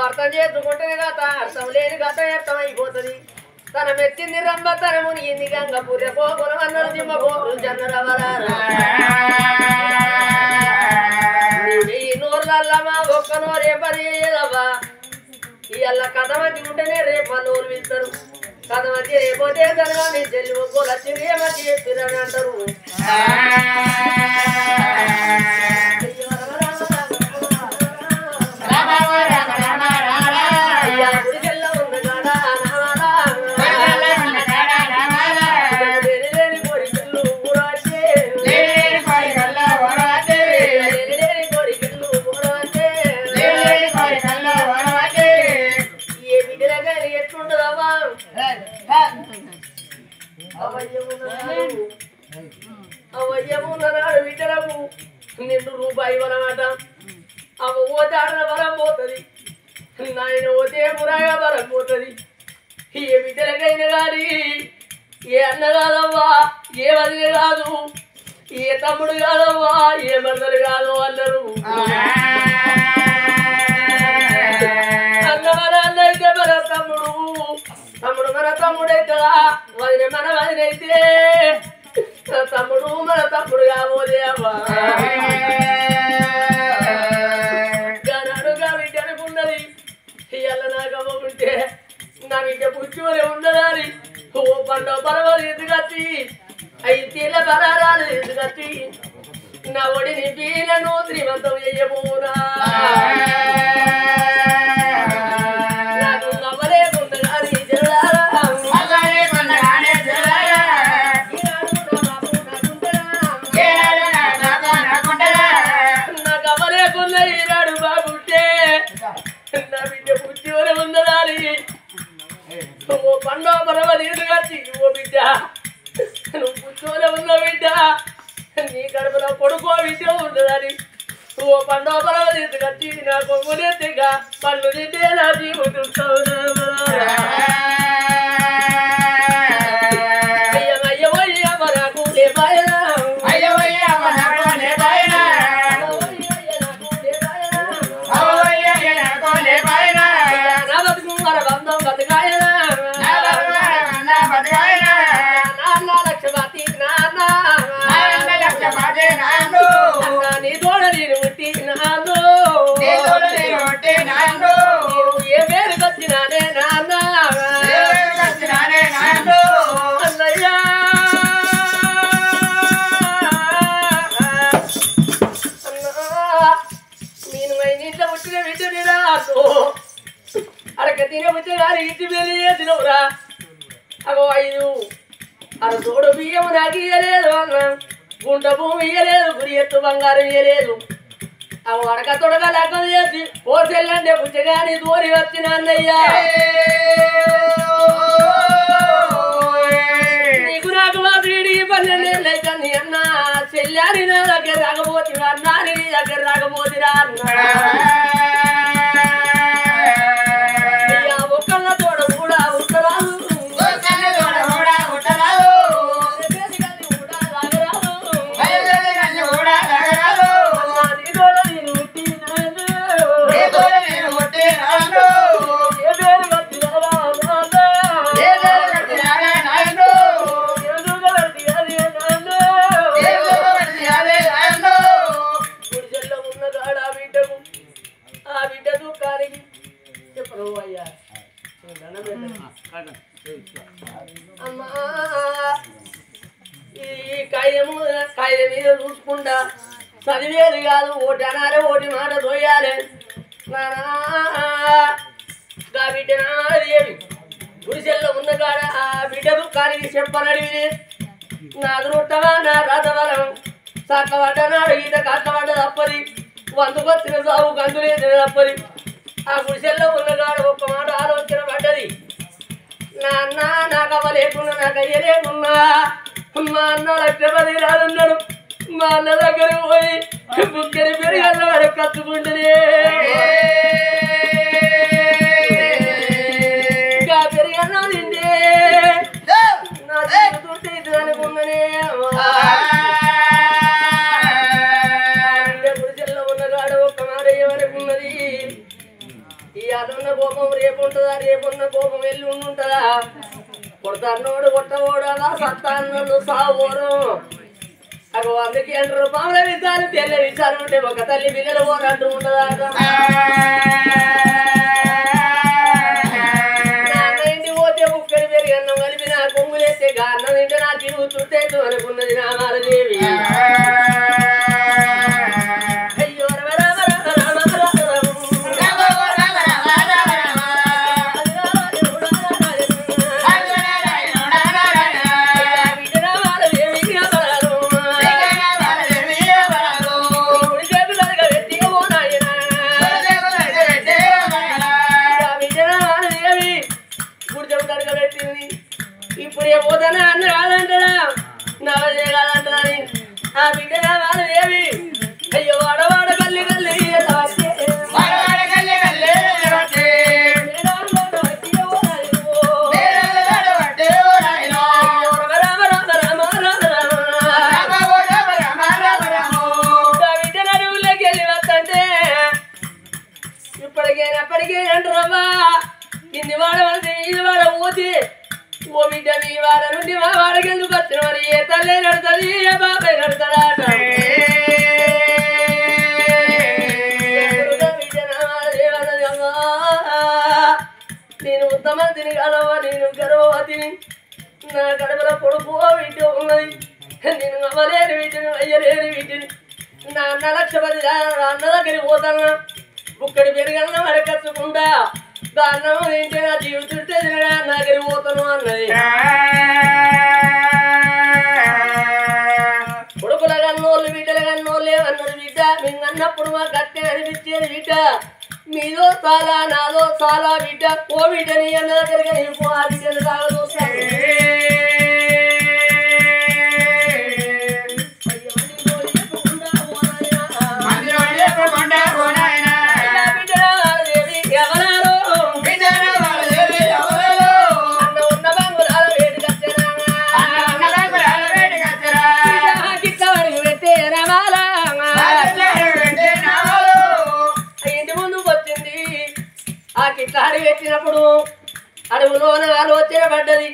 అర్థం చేసుకుంటేనే కథ అర్థం లేని కథ అర్థమైపోతుంది తన మెచ్చింది రంభ తన మునిగింది గంగ పుర్రె పోకులం అన్నారు దిమ్మ పోకులు జన్నరవరారా ఈ నోర్లల్లమా ఒక్క నోరే పని చేయదవ్వా ఇవాళ కథ మంచి ఉంటేనే రేపు నోరు పిలుస్తారు కథ మంచి రేపోతే తనగా మీ చెల్లి ఒక్కో లక్ష్మి మంచి చెప్పిరని అంటారు అవయ్యమున్నాడు విటరము నిన్ను రూపాయి వనమాట అవ ఓదాడిన వరం పోతుంది నాయన ఓతే పురాగా వరం పోతుంది ఏ బిడ్డలకైనా కానీ ఏ అన్న కాదవ్వా ఏ వదిలి కాదు ఏ తమ్ముడు కాదవ్వా ఏ మరదలు కాదు అన్నారు అన్నవర అన్నైతే మన తమ్ముడు తమ్ముడు మన తమ్ముడైతదా వదిన మన వదినైతే తమ్ముడు మన తమ్ముడు కాబోదే అవ్వా గనడుగా బిడ్డ అనుకున్నది ఇవాళ నాకు అవ్వ ఉంటే నా బిడ్డ పుచ్చోలే ఉన్నదాని ఓ పండు పర్వాలు ఎదుగచ్చి 5 తీళ్ళ పరారాలు ఎదుగచ్చి నా ఒడిని పీలను శ్రీమంతం చెయ్యబోనా నాకు నవ్వలేకుండా కానీ జరుడారా ఓ పండు పర్వాలు ఎదుగచ్చి ఓ బిడ్డ నువ్వు పుచ్చోలే ఉన్న బిడ్డ నీ కడుపులో కొడుకో విద్య ఉండదని ఓ పండు పర్వాలు ఎదుగచ్చి నా కొమ్మునెత్తిగా పళ్ళు తింటే నా జీవితం అయ్యవయ్య మరకు లేపాయనా నా బతుకు మన బంధం బతకాయనా నీ తోడ నేను ముట్టి నాను ఏ పేరు వచ్చినానే నాన్న అన్నయ్యా నేను ఇంట్లో పుట్టిన బిడ్డని రాదు అరక తినే వచ్చే కానీ ఇంటి వెళ్ళి తినవురా అగో 5 అర తోడు బియ్యం నాకు ఇయ్యలేదు అన్న గుంట భూమి ఇయ్యలేదు గురి ఎత్తు బంగారం ఇయ్యలేదు అవి అడక తొడగా లెక్కలు చేసి ఓ చెల్లంటే పుచ్చగాని దూరి వచ్చిన అన్నయ్యా నీకు నాకు మాత్రడి 12 ఏళ్ళైతే అన్న చెల్లారి నా దగ్గర రాకపోతున్నా అన్నా నీ దగ్గర రాకపోతురా అన్న ఒక్కళ్ళ తోడ కూడా ఉత్తరాలు ఈ కాయం మీద చూసుకుంటా చదివేది కాదు ఓటి అనాలి ఓటి మాట తోయాలి ఆ బిడ్డ నాదేవి గుడిసెల్లో ఉన్న కాడ ఆ బిడ్డ దుఃఖానికి చెప్పనడివి నాది రొట్టవా నా రాతవరం చక్కబడ్డ నాడు ఈత కట్టబడ్డ తప్పది వందుకొచ్చిన సాగు గంతులేసిన తప్పది ఆ గుడిసెల్లో ఉన్నగాడు ఒక్క మాట ఆలోచన పడ్డది నాన్న నాకు అవ్వ లేకున్నా నాకు అయ్య లేకున్నా మా అన్న లక్షపతి రానున్నాడు మా అన్న దగ్గర పోయి బుక్కని పెరిగన్న వాడు కత్తుకుంటుంది ఇంకా పెరిగన్నం తింటే నా జీవితం ఇది అనుకున్ననే గుడిసెల్లో ఉన్నగాడు ఒక్క మాట ఏమనుకున్నది ఈ అదన్న కోపం రేపు ఉంటుందా రేపున్న కోపం వెళ్ళి ఉంటుందా కొడతాన్నోడు కొట్టబోడు అలా సత్తాన్నోడు సావోడు అగో అందుకే అంటారు పాముల విచారు తెల్ల విచారం ఉంటే ఒక తల్లి పిల్లలు పోరంటూ ఉంటుందా ఇంటి పోతే ముక్కడి పెరిగి అన్నం కలిపి నా కొమ్ములేస్తే అన్నం తింటే నా తిరుగు చుట్టేట్టు అనుకున్నది నా మాలదేవి ఇప్పుడు ఏ పోతానా అన్న కాదంటారా నవజే కాదంటారా ఆ బిడ్డ వాళ్ళు ఏమి అయ్యో వాడవాడ కల్లి కల్లి అడవుల్లోకి వెళ్ళి వస్తంటే ఇప్పటికే అంటారమ్మా ఇన్ని వాడవలసి ఇది వాడ ఊతి ఓ బిడ్డ మీ వాడ నుండి మా వాడకి ఎందుకు వచ్చిన మరి ఏ తల్లి నడుతుంది ఏ బాబాయ్ నడుతాడాట నేను ఉత్తమతిని కాదవ్వా నేను గర్భవతిని నా కడపల కొడుకు బిడ్డ ఉన్నది నేను నమ్మలేని వీటిని అయ్యలేని వీటిని నా అన్న లక్షపతి అన్న దగ్గరికి పోతాను బుక్కడి పెరిగన్న మరకచ్చుకుంటా అన్నం ఏంటి నా జీవితం నా దగ్గర పోతాను అన్నది కొడుకుల కన్నోళ్ళు బిడ్డల కన్నోళ్ళు ఏమన్నారు బిడ్డ మేము అన్నప్పుడు మాకు గట్టే అనిపించేది బిడ్డ మీదో చాలా నాదో చాలా బిడ్డ ఓ బిడ్డని అన్న దగ్గరగా నీకు ఆ బిడ్డను తాగదోస్తాను ఇట్లా అడుగు పెట్టినప్పుడు అడుగులోన ఆలోచన పడ్డది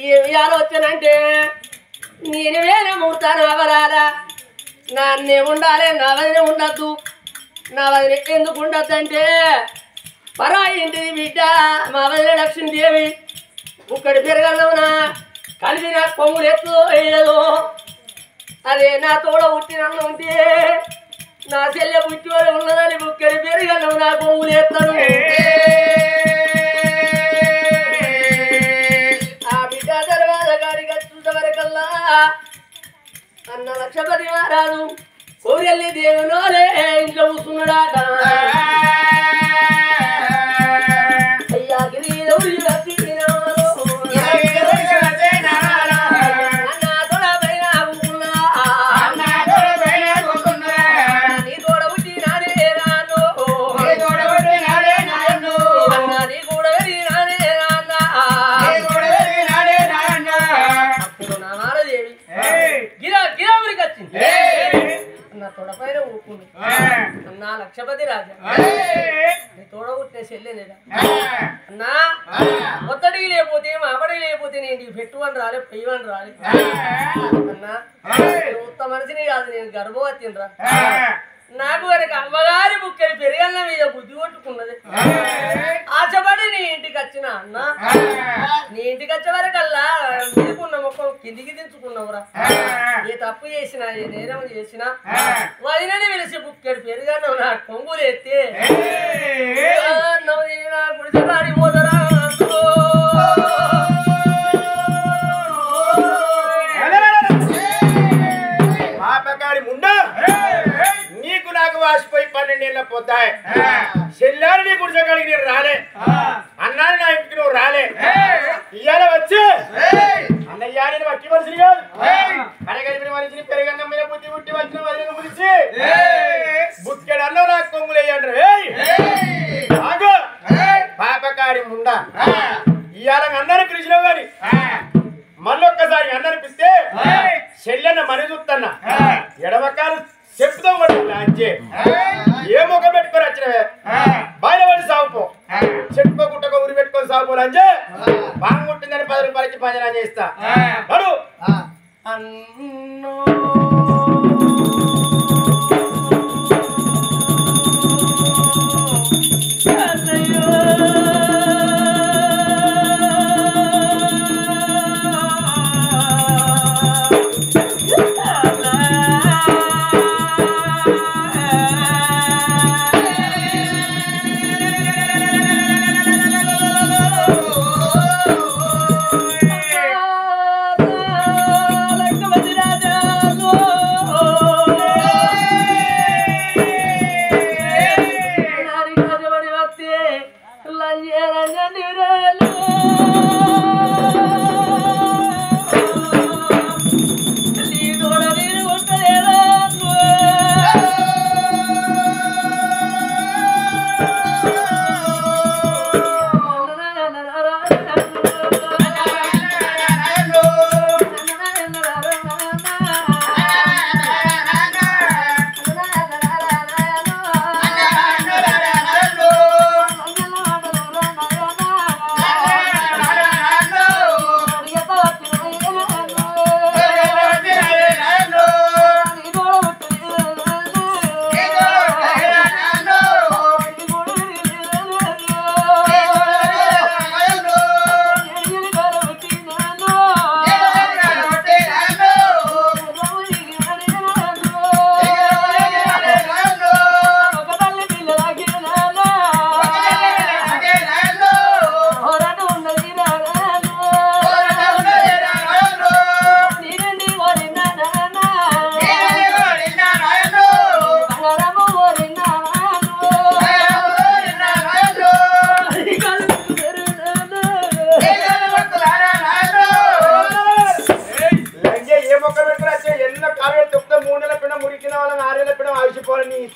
ఏమి ఆలోచన అంటే నేను వేరే ముడతాను అవరాలా నా అన్నే ఉండాలి నా వదిన ఉండద్దు నా వదిన ఎందుకు ఉండద్దు అంటే పరాయి ఇంటిది బిడ్డ మా వదిన లక్ష్మీదేవి ఒక్కడి పెరగలవునా కలిపి నాకు పొంగులు ఎత్తు వేయదు అదే నా తోడ పుట్టినన్ను ఉంటే నా చెల్లె పుట్టివాడు ఉన్నదని ఒక్కడి పెరగలవు నా పొంగులు ఎత్తను ఆ బిడ్డ తర్వాత గాడికి వచ్చేంత వరకల్లా అన్న లక్షపతి మహారాజు కోరెల్లి దేవునోలే ఇంట్లో కూర్చున్నాడాట అయ్యా గిరి వచ్చి నా లక్షపతి రాజా నీ తోడ పుట్టిన చెల్లెనేదా అన్నా ఒత్తడికి లేకపోతే మాపడికి లేకపోతే నేను పెట్టువని రాలే పెయ్యవని రాలే అన్నా ఉత్త మనిషిని కాదు నేను గర్భవతిని రా నాకు కనుక అమ్మగారి బుక్కడి పెరిగన్న మీద బుద్ధి కొట్టుకున్నది ఆశపడి నీ ఇంటికి వచ్చిన అన్న నీ ఇంటికి వచ్చే వరకల్లా మీకున్న మొక్క కిందికి దించుకున్నావురా ఏ తప్పు చేసినా ఏ నేరం చేసినా వదినని వెలిసి బుక్కడి పెరిగన్న నా కొంగులు ఎత్తే నా గుడిసె పోతరా నీళ్ళ పొద్దాయి చెల్లారు నీ గుడిసె కాడికి నేను రాలే అన్నాను నా ఇంటికి నువ్వు రాలే ఇవాళ వచ్చి అన్నయ్య నేను వట్టి మనిషిని కాదు అడగలిపిన మనిషిని పెరగన్నం మీద బుద్ధి పుట్టి వచ్చిన వదిలిన మనిషి బుక్కెడల్లో నాకు కొంగులేయంటారు పాపకారి ముండా ఇవాళ అన్నారు కృష్ణరావు గారి మళ్ళొక్కసారి అన్ననిపిస్తే చెల్లెన్న మని చూస్తున్నా ఎడమకాలు చెప్తాం అంచే ఏ ముఖం పెట్టుకొని వచ్చినవే బయట పడి సాగుపో చెట్టుకో గుట్టకో ఊరి పెట్టుకొని సాగుపో అంచే బాగా ఉంటుందని 10 రూపాయలకి భజన చేస్తా అడు అన్నో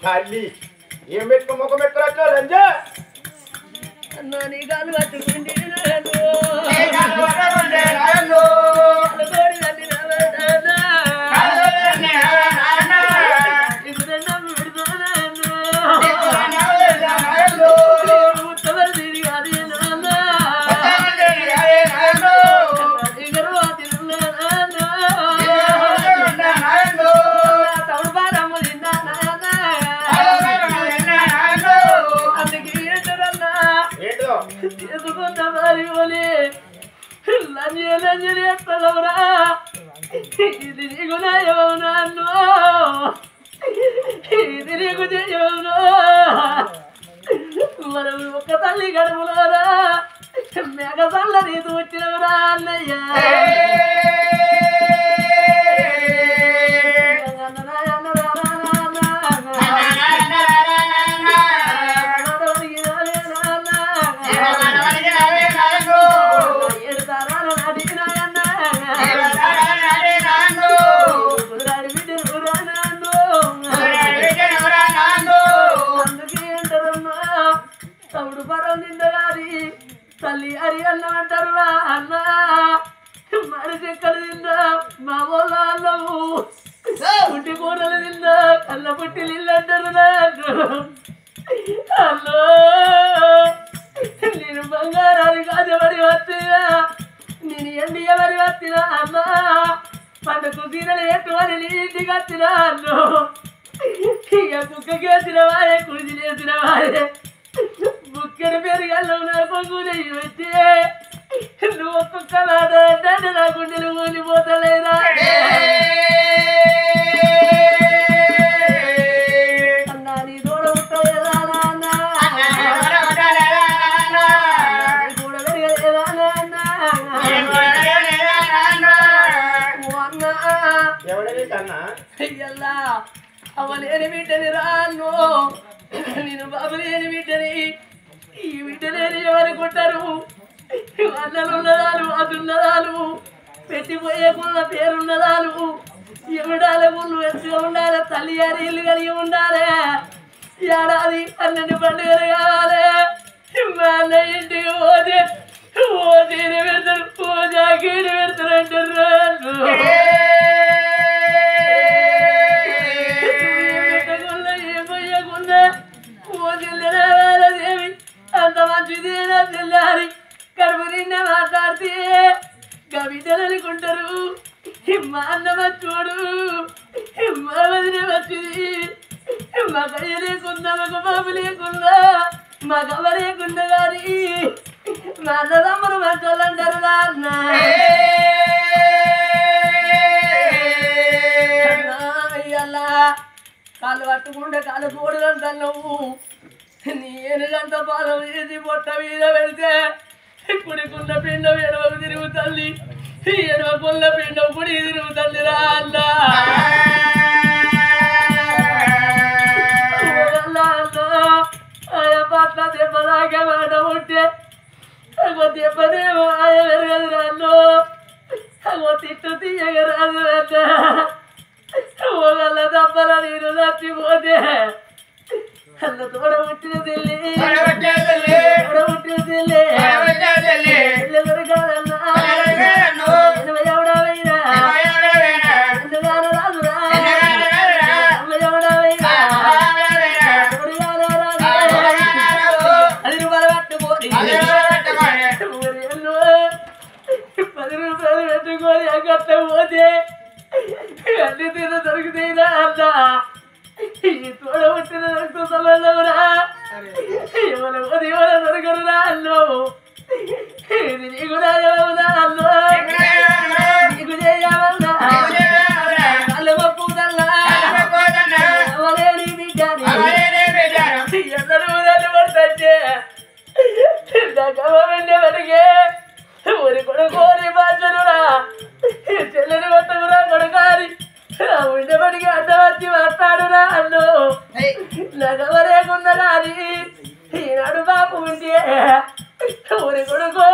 తల్లి ఏం పెట్టుకో ముఖం పెట్టుకోవచ్చు రంజా ఇది నీకు నయమవునాను ఇది నీకు జయమవును మనం ఒక్క తల్లి గడుపులోరా మేఘ తల్ల నీకు వచ్చినవరా అన్నయ్య తమ్ముడు పరం తిందగాది తల్లి అరి అన్నం అంటారు రా అన్న మరి చెక్కలు తిందా మా వాళ్ళ అన్నము పుట్టి కూరలు తిందా కళ్ళ పుట్టి నీళ్ళు అంటారు నాకు అల్లో నేను బంగారాన్ని కాజబడి వచ్చినా నేను ఎండి ఎవరి వచ్చినా అన్న పంటకు సీరలు ఎట్టువని నీ ఇంటికి వచ్చినా అన్ను ఇక కుక్కకి వచ్చిన వారే కుడిచి లేచిన వారే బుక్కర పెరిగాళ్ళు నా పొంగులు వచ్చి నువ్వు ఒక్కొక్క మాట అంటే నా గుండెలు ఊలిపోతలేదా అన్నా నీ దూడ ఉంటలేదా నాన్న కూడా పెరగలేదా నాన్న ఎవడని కన్నా అయ్యల్లా అవలేని బిడ్డని రాను నేను బాబు లేని బిడ్డని ఈ బిడ్డ లేని ఎవరుకుంటారు అన్నలున్నదాలు అదున్నదాలు పెట్టిపోయేకున్న పేరున్నదాలు ఎవడాల గుళ్ళు ఎత్తుగా ఉండాలి తల్లి గారి ఇల్లు కలిగి ఉండాలి ఏడాది 12 పండుగలు కావాలి మా అన్న ఇంటికి పోతే ఓ తీరు పెడతారు ఓ జాకీడు పెడతారు అంటారు పెట్టకుండా ఏం పోయకుండా ఓ దేవి అంత మంచిది తెల్లారి కడుపు నిండా మాట్లాడితే గా బిడ్డలు అనుకుంటారు మా అన్న చూడు మా వదిన వచ్చింది మా కయ్య లేకుండా మాకు బాబు లేకుండా మా గవ్వ లేకుండా కానీ మా అన్నదమ్ములు మంచోళ్ళు అంటారు అన్న అయ్యల్లా కాళ్ళు పట్టుకుంటే కాళ్ళు కూడదంటా నువ్వు నేనుగంత పాలం వేసి పొట్ట మీద పెడితే కుడికున్న పిండం ఎడవకు తిరుగుతుంది ఎడవకున్న పిండం కుడి తిరుగుతుంది రా అన్న ఆయన పట్ల దెబ్బలాగే మాట ఉంటే అగో దెబ్బనేమో ఆయన పెరగదు రాళ్ళు అగో తిట్టు తీయగా రాదు ఒకళ్ళ దెబ్బల నేను చచ్చిపోతే అల్ల తోడ పుట్టిన తెల్లి తోడ పుట్టిన తెల్లి దొరకాలన్నా ఎవడవైనా ఎందుగాన రాదురా ఎవడవైనా పెట్టుకొని అక్కడ పోతే అన్ని తీర దొరుకుతాయినా అన్న ఈ తోడ పుట్టిన రక్త సంబంధంరా ఎవరు ఎవరు దొరకరురా అన్నో ఇది నీకు రాజవునా అన్నో నీకు చేయవన్నా కళ్ళు పప్పుదల్లా అవలేని బిడ్డాని ఎందరూ పడితే వెండి వడిగే ఊరి కొడుకోరి బాధ్యనురా చెల్లెని కొట్టకురా కొడుకారి ఉండబడికి అడ్డ వచ్చి మాట్లాడురా అన్ను నగవరేకున్న కానీ ఈనాడు బాపు ఉంటే ఊరి కొడుకో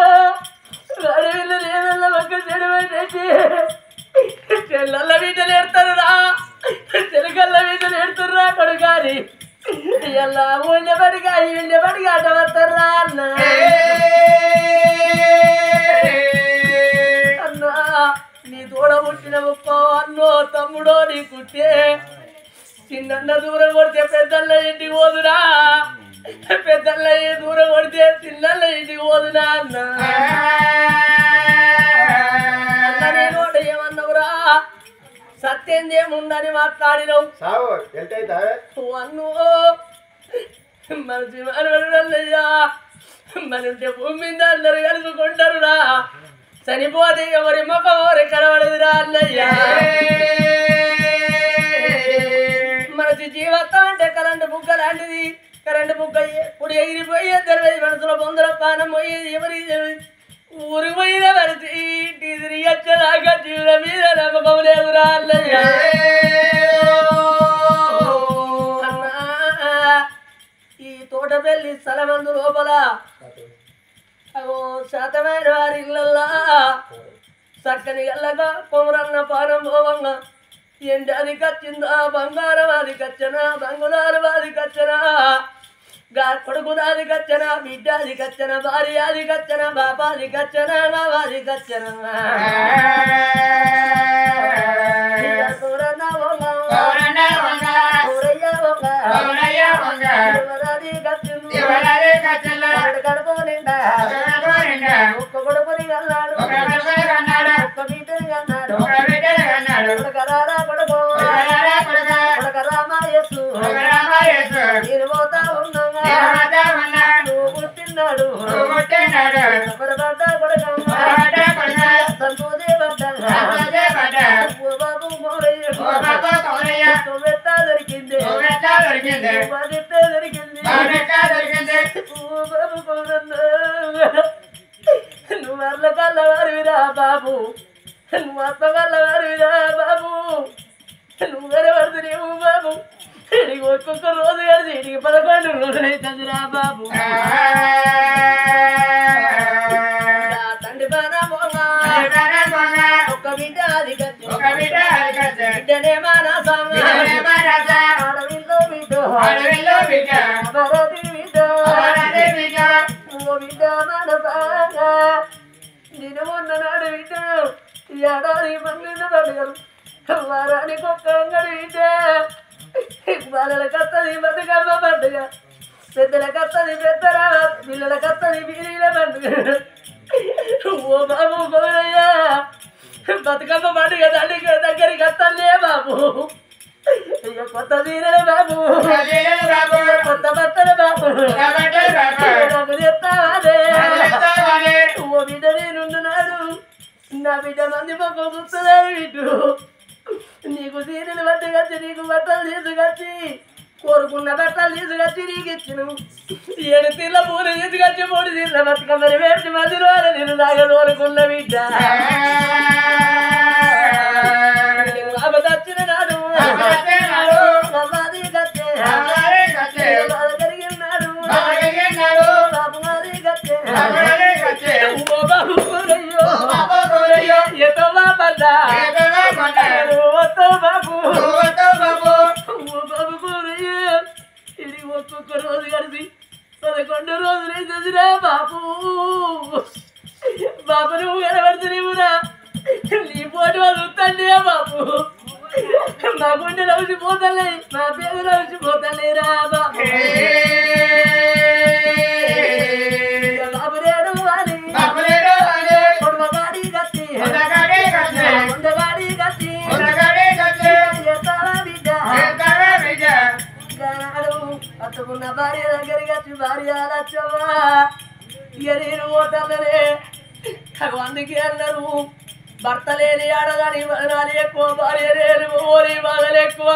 అడవిలో నేనల్ల ఒక్క చెడు పెట్టేసి చెల్లెళ్ళ వీటలు ఎడతారురా చెలకల్ల వీటలు ఎడుతుర్రా కొడుకారి ఎలా ఉండబడిగా ఉండబడిగా అడ్డ వస్తారా అన్న అన్నా నీ తోడ పుట్టిన గొప్ప అన్నో తమ్ముడో నీ కుట్టే చిన్న దూరం కొడితే పెద్దల్ల ఇంటికి పోదురా పెద్దల్ల దూరం కొడితే చిన్నల్ల ఇంటికి పోదునా అన్న అన్న నేను ఏమన్నావురా సత్యందేముందని మాట్లాడినావు అన్ను మనసి మనవడయ్యా మనుంటే భూమి మీద అందరు కలుసుకుంటారురా చనిపోతే ఎవరి ముఖం ఎవరి కనబడదురా అన్నయ్యా మనసి జీవితం అంటే కరెంటు బుగ్గ లాంటిది కరెంటు బుగ్గ ఇప్పుడు ఎగిరిపోయి తెలియదు మనసులో బొందల పానం పోయేది ఎవరి ఊరికి పోయిన మనసి ఇంటి తిరిగి వచ్చేదాకా జీవుల మీద నమ్మకం లేదురా అన్నయ్యా ఈ తోటపల్లి స్థలమందు లోపల అగో శాతమైన వారి ఇళ్ళల్లా చక్కని గల్లగా కొమరన్న పానం పోవంగా ఎండి అది కచ్చిందా బంగారం అది కచ్చనా బంగుళాలు అది కచ్చనా కొడుకుదాది కచ్చనా బిడ్డ అది కచ్చన భార్య అది కచ్చన బాపాది కచ్చనా నావాది కచ్చనా కడుపు నిండా ఒక్క కొడుకుని కన్నాడు ఒక్క బిడ్డని కన్నాడు కరారా కొడుకు రామాయసు నేను పోతా ఉన్నా నువ్వు పుట్టినాడు పడ్డ కొడుకమ్మ సంతోషే పడ్డా బాబు మోరయ్య పెట్టా దొరికింది దొరికింది బాబు నువ్వు అర్ల కళ్ళ వారివిరా బాబు నువ్వు అత్త కళ్ళ వారివిరా బాబు నువ్వు కనబడుతున్నావు బాబు ఎడిగో ఒక్కొక్క రోజు గడిచి ఇంటికి 11 రోజులు అవుతుందిరా బాబు తండ్రి బాగా ఒక్క బిడ్డ అది బిడ్డనే మానా అడవిలో బిడ్డ బిడ్డ మన బాగా నేను మొన్ననాడు బిడ్డ ఏడాది పండిన పండుగలు వారానికి ఒక్క అంగడి బిడ్డ బాలలకత్తది బతుకమ్మ పండుగ పెద్దలకత్తది పెద్దరా పిల్లలకత్తది బీరీల పండుగ ఓ బాబు గోరయ్యా బతుకమ్మ పండుగ తండ్రికి దగ్గరికి వస్తానే బాబు కొత్త చీరలు బాబు కొత్త బట్టలు బాబు నాకు చెప్తావాదే ఓ బిడ్డ నేనున్నాడు నా బిడ్డ మంది మొక్క చూస్తున్నాడు బిడ్డు నీకు చీరలు పట్టుకొచ్చి నీకు బట్టలు తీసుకొచ్చి కోరుకున్న బట్టలు తీసుకొచ్చి నీకు ఇచ్చిను 7 తీర్ల పూలు తీసుకొచ్చి 3 తీర్ల బతుకమ్మని వేసి మధ్య రోజు నేను తాగదోరుకున్న బిడ్డ వచ్చిన నాడు కలిగినాడు బాబు మాది గచ్చే ఓ బాబు ఎతో బాబా ఇది ఒక్కొక్క రోజు కలిసి 11 రోజులు చదిరా బాబు బాబు నువ్వు కనబడితే నీవురా నీ పోటీ వాళ్ళు వస్తాండి బాబు మా గుండె నవ్వుచిపోతాలే మా పేరు నవ్వుచిపోతాలేరా బాబు బాబు రేడు వాడి కొడుగాడి గట్టి ఉండగాడి గట్టి బిడ్డ అట్టుకున్న భార్య దగ్గరికి వచ్చి భార్య లచ్చవ్వా ఇక నేను ఓటర్లనే అందుకే అన్నారు భర్త లేని ఆడదాని వదనాలు ఎక్కువ భార్య లేని ఓరి బాధలు ఎక్కువ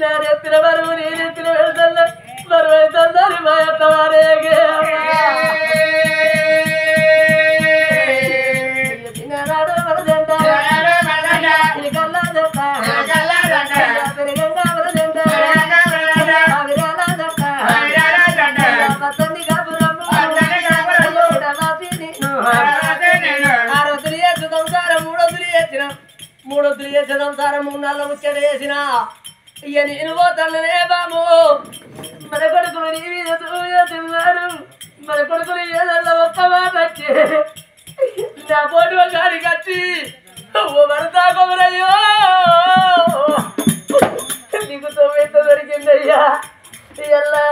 నా నెత్తిన బరువు నీ నెత్తిన వెళ్తాను బరువు అవుతుందని మా యొక్క వారేగే చిన్ననాడు వరదంట పెరిగంగా వరదంట పత్తంది కాపురమ్ము మూడొద్దులు చేసిన సంసారం 3 నెలల ముచ్చట చేసిన ఇక నేను పోతానే బాబు మన కొడుకులు నీ మీద తిన్నాడు మన కొడుకులు ఏదన్నా ఒక్క మాట వచ్చి నా పోటీ గాడికి వచ్చి ఓ భర్త కొమరయ్యో నీకు తొమ్మిది దొరికిందయ్యా ఇలా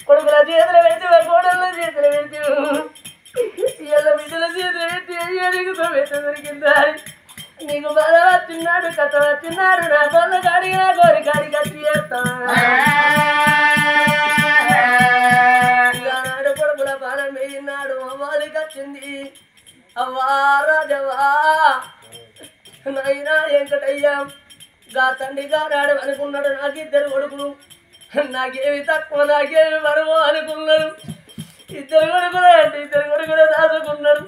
కొడుకుల చేతులు పెట్టి కోడళ్ళ చేతులు పెట్టి ఇలా బిడ్డల చేతులు పెట్టి అయ్యా నీకు తొమ్మిది దొరికిందా నీకు బాధ వచ్చిన్నాడు కథ వచ్చిన్నాడు నా కొల్ల కాడి నా కోరి కాడి కట్టి చేస్తాడు కొడుకుల బాణం వేయినాడు అమ్మాదికి వచ్చింది అవ్వా రాజవ్వా నైనా వెంకటయ్య గా తండ్రి గారాడు అనుకున్నాడు నాకు 2 కొడుకులు నాకేమి తక్కువ నాకేమి మరువు అనుకున్నాడు 2 కొడుకులు అంటే 2 కొడుకులు దాచుకున్నాడు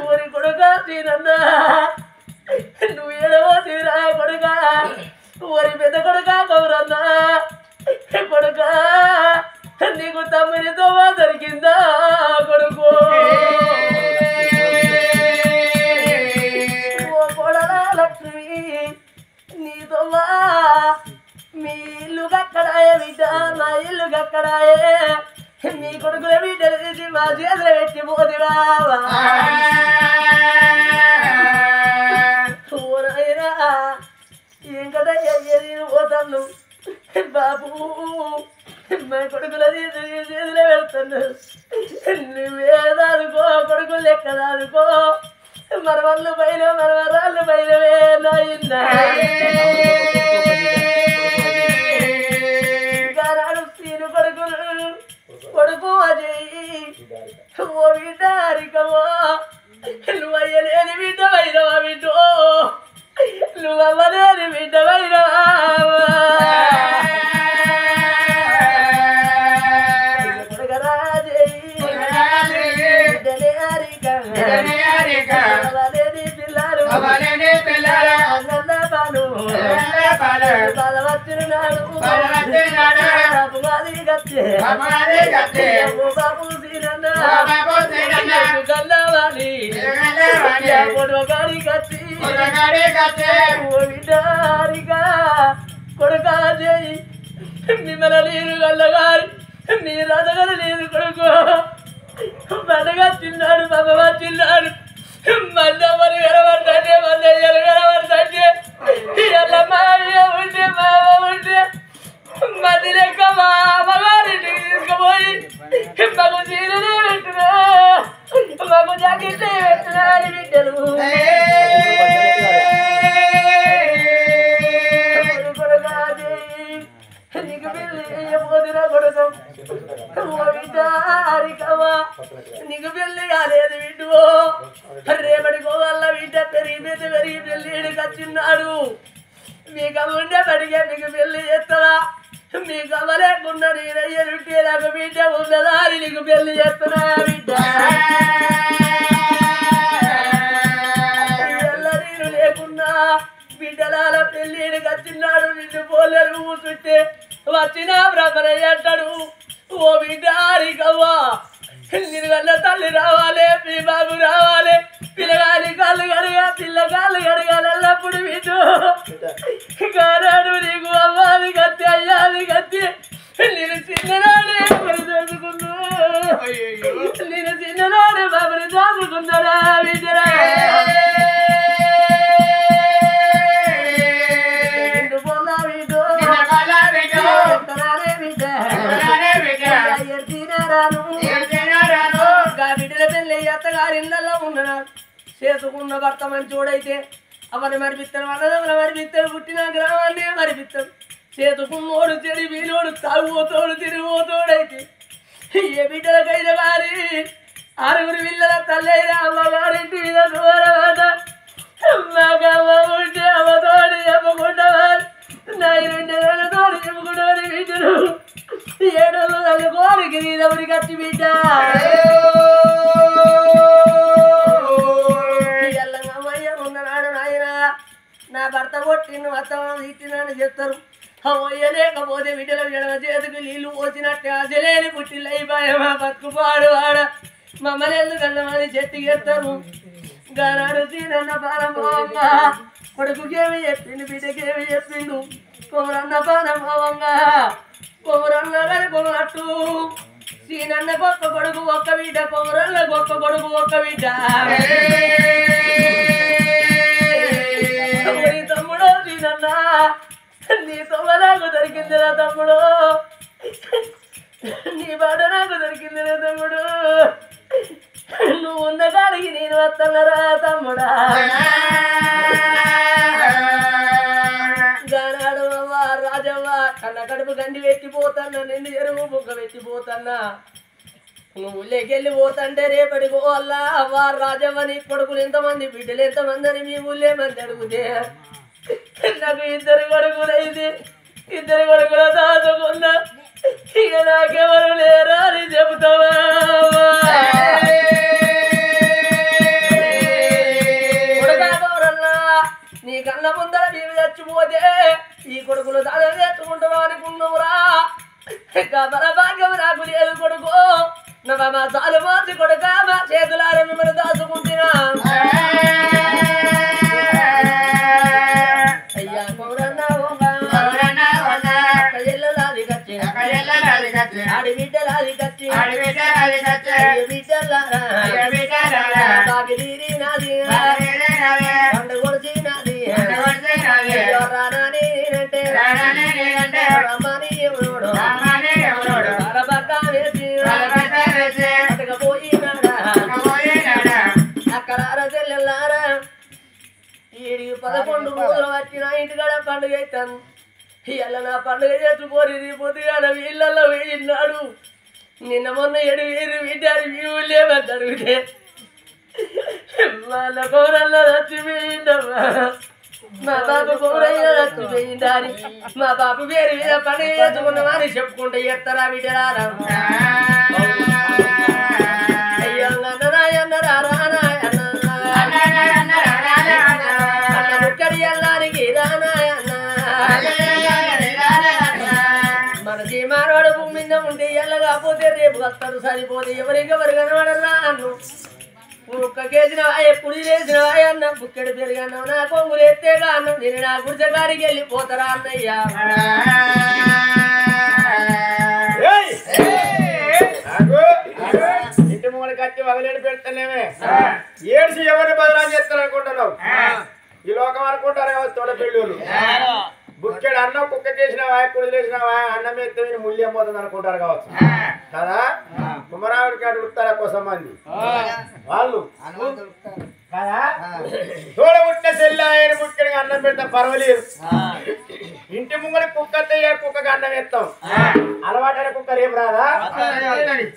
ఊరి కొడుక తీరన్నా నువ్వు ఏడవో తీరా కొడుక ఊరి పెద్ద కొడుక కౌరన్నా కొడుక నీకు తమ్మునితో దొరికిందా కొడుకు ఓ కొడలా లక్ష్మి నీతో మీ ఇల్లు కక్కడాయే బిడ్డ మా ఇల్లు కక్కడాయే మీ కొడుకుల బిడ్డలు తీసి మా చేతులు పెట్టి పోదివా ఇంకదయ్యా పోతాను బాబు మా కొడుకుల చేతులే వెళ్తాను నువ్వేదాదుకో కొడుకులు లెక్క దాదుకో మన వాళ్ళు పైన మన వరాళ్ళు పైనవే నాయన్నా గారాడు తీరు కొడుకులు కొడుకు అజయ్ ఓ బిడ్డ హరికమో నువ్వు అయ్యలేని బిడ్డ వైరవా బిడ్డో నువ్వు అవ్వలేని బిడ్డ వైరవా పిల్లలు బాధ వచ్చిన నాడు బాబు గచ్చే బాబు సీనన్నా గల్లవాలి కొడగాడి కచ్చి బిడ్డారిగా కొడుకా చేయి మిమ్మల్ని నీరు గల్లగారి నీ రథగల నీరు కొడుకు పండగ తిన్నాడు బాబా తిన్నాడు మళ్ళీ మరి కనబడతాంటే మళ్ళీ కనబడతాంటే ఎలా మాయ ఉంటే బాబా ఉంటే మళ్ళీ లెక్క మా అమ్మగారింటికి తీసుకుపోయి మాకు చీరనే పెట్టినా మాకు జాకెట్లే పెట్టినా అని బిడ్డలు నీకు పెళ్ళి పోతున్నా కొడుకు నీకు పెళ్ళి కాలేదు బిడ్డువో రేపటికో వల్ల బిడ్డ పెరిగి పెళ్ళి కచ్చిన్నాడు మీకు ఉండే పడిగా నీకు పెళ్లి చేస్తారా మీకు అవ్వలేకుండా నేనయ్యే నాకు బిడ్డ ఉన్నదా అని నీకు పెళ్లి చేస్తున్నా బిడ్డ నీరు లేకున్నా బిడ్డలాల పెళ్ళిని కచ్చిన్నాడు నిన్ను పోలేరు కూర్చుంటే వచ్చిన బ్రహ్మణయ్య అంటాడు ఓ బిడ్డ హరికవ్వా నేను వల్ల తల్లి రావాలి మీ బాబు రావాలి పిల్లగాలి కాళ్ళు కడగా పిల్ల కాళ్ళు కడగాలి అల్లప్పుడు వీటు కానాడు నీకు అమ్మాది కత్తి అయ్యాది కత్తి నేను చిన్ననాడే బాబుని దోచుకున్నా నేను చిన్ననాడే బాబుని దోచుకున్నారా బిడ్డరా బిడ్డల పెళ్ళి అత్తగారిళ్ళలో ఉన్నాడు చేసుకున్న భర్త మంచోడైతే అవని మరిపిస్తాడు అన్నదమ్మల మరిపిస్తాడు పుట్టిన గ్రామాన్ని మరిపిస్తాడు చేసుకున్నోడు చెడి వీలోడు తాగుపోతోడు తిరిగిపోతోడైతే ఏ బిడ్డలకైనా వారి ఆరుగురు పిల్లల తల్లైన అమ్మగారింటి మీద దూరమాట మాకమ్మ ఉంటే అమ్మతోడి చెప్పకుండా వారు నా రెండేళ్ళతోడి చెప్పుకుంటోని బిడ్డలు ఏడోళ్ళు నన్ను కోరికి నీదవుడి కత్తి బిడ్డ ఎల్లంగమ్మయ్య ఉన్ననాడు నాయన నా భర్త కొట్టిండు అత్తమ్మ ఇచ్చిందని చెప్తారు అయ్యలేకపోతే బిడ్డల ఎడమ చేతికి నీళ్లు పోసినట్టే అసలేని పుట్టిల్లు అయిపోయా మా బతుకుపాడు ఆడ మమ్మల్ని ఎందుకన్నమని చెట్టుకెత్తారు గానాడు సీనన్న పానమ్మ కొడుకుకేమి చెప్పిండు బిడ్డకేమి చెప్పిండు కొమరన్న పానమ్మంగా కొమరన్న గారి కొమరట్టు సీనన్న గొప్ప కొడుకు ఒక్క బిడ్డ కొమరన్న గొప్ప కొడుకు ఒక్క బిడ్డ తమ్ముడు సీనన్న నీ తొమ్మ నాకు దొరికిందిరా తమ్ముడు నీ బాట నాకు దొరికిందిరా తమ్ముడు నువ్వు ఉన్న కాడికి నేను వస్తానరా తమ్ముడా గానాడు అవ్వ రాజవ్వ కన్న కడుపు గండి పెట్టిపోతాన్నా నిన్ను ఎరువు బుగ్గ పెట్టిపోతాన్నా నువ్వు ఊళ్ళోకెళ్ళి పోతంటే రేపటి పోవాలా అవ్వ రాజవ్వ నీ కొడుకులు ఎంతమంది బిడ్డలు ఎంతమంది అని మీ ఊళ్ళే మంది అడుగుతే నాకు ఇద్దరు కొడుకులైంది ఇద్దరు కొడుకుల దాచుకున్నా ఇక నాకెవరు లేరా అని చెబుతావా నీ కన్న ముందర నీవు చచ్చిపోతే ఈ కొడుకులు దాని తెచ్చుకుంటావు అనుకున్నావురా బల భాగ్యం నాకు లేదు కొడుకు మా చాలు మార్చి కొడుక మా చేతులారా మిమ్మల్ని దాచుకుంటున్నా అయ్యా పౌరన్నా ఎల్లలాది కచ్చి ఆడి బిడ్డలాది కచ్చి బిడ్డలారా బాకి తీరి నాది పండు కొడిచి నాది రానాని నేనంటే రమ్మని ఎవరోడు పక్క వేసి పోయినాడా అక్కడ చెల్లెల్లారా ఈడికి 11 రోజులు వచ్చిన ఇంటికాడ పండుగ అవుతాను ఇలా నా పండుగ చేసుకోరి పొద్దుగాల వీళ్ళల్లో వేయినాడు నిన్న మొన్న 7,000 వింటారు వీళ్ళు లేవని అడిగితే వాళ్ళ కూరల్లో చచ్చిపోయిందమ్మా మా బాబు కూరయ్య చచ్చిపోయిందని మా బాబు పేరు మీద పండుగ చేసుకున్నామని చెప్పుకుంటే ఎత్తరా విడరారా అయ్యో అన్నరాయన్నరా రానాయన్న ముక్కడి అల్లానికి రానాయన్న కాకపోతే రేపు వస్తాడు సరిపోతే ఎవరెవరు కనబడరా అన్ను ఒక్కకేసిన ఎప్పుడు చేసిన అన్న బుక్కెడు పెరిగాను నా కొంగులు ఎత్తేగా అన్ను నేను నా గుడిసెగాడికి వెళ్ళిపోతారా అన్నయ్యా ఇంటి మూలకి వచ్చి వగలేడు పెడతానేమే ఏడ్చి ఎవరిని బదనాలు చేస్తాను అనుకుంటున్నావు ఈ లోకం అనుకుంటారు కదా తోడ పెళ్ళూరు బుక్కెడు అన్నం కుక్కకేసినవా కుడిలేసినవా అన్నం ఎత్తే ముల్యం పోతుంది అనుకుంటారు కావచ్చు కదా కుమరావుడికి అటు ఉడతారా కోసం మంది వాళ్ళు కదా తోడ పుట్టిన సెల్లాయని బుక్కెడికి అన్నం పెడతా పర్వాలేదు ఇంటి ముంగడి కుక్క కుక్కకి అన్నం ఎత్తాం అలవాటైన కుక్క రేపు రాదా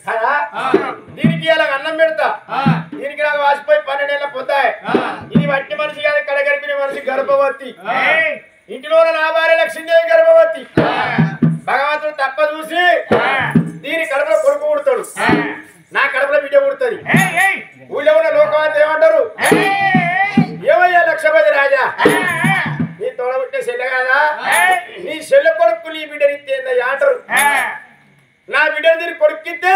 కదా దీనికి ఇలా అన్నం పెడతా దీనికి నాకు వాసిపోయి 12 ఏళ్ళ పొద్దాయి ఇది వట్టి మనిషి కాదు కడ గడిపిన మనిషి గర్భవతి ఇంటిలో నా భార్య లక్ష్మీదేవి గర్భవతి భగవంతుడు తప్ప చూసి దీని కడుపులో కొడుకు పుడతాడు నా కడుపులో బిడ్డ పుడుతుంది ఊళ్ళో ఉన్న లోకమంతా ఏమంటారు ఏమయ్యా లక్షపతి రాజా నీ తోడబుట్టే చెల్లె కాదా నీ చెల్లె కొడుకు నీ బిడ్డనిత్తేందయ్యా అంటారు నా బిడ్డను దీనికి కొడుక్కిస్తే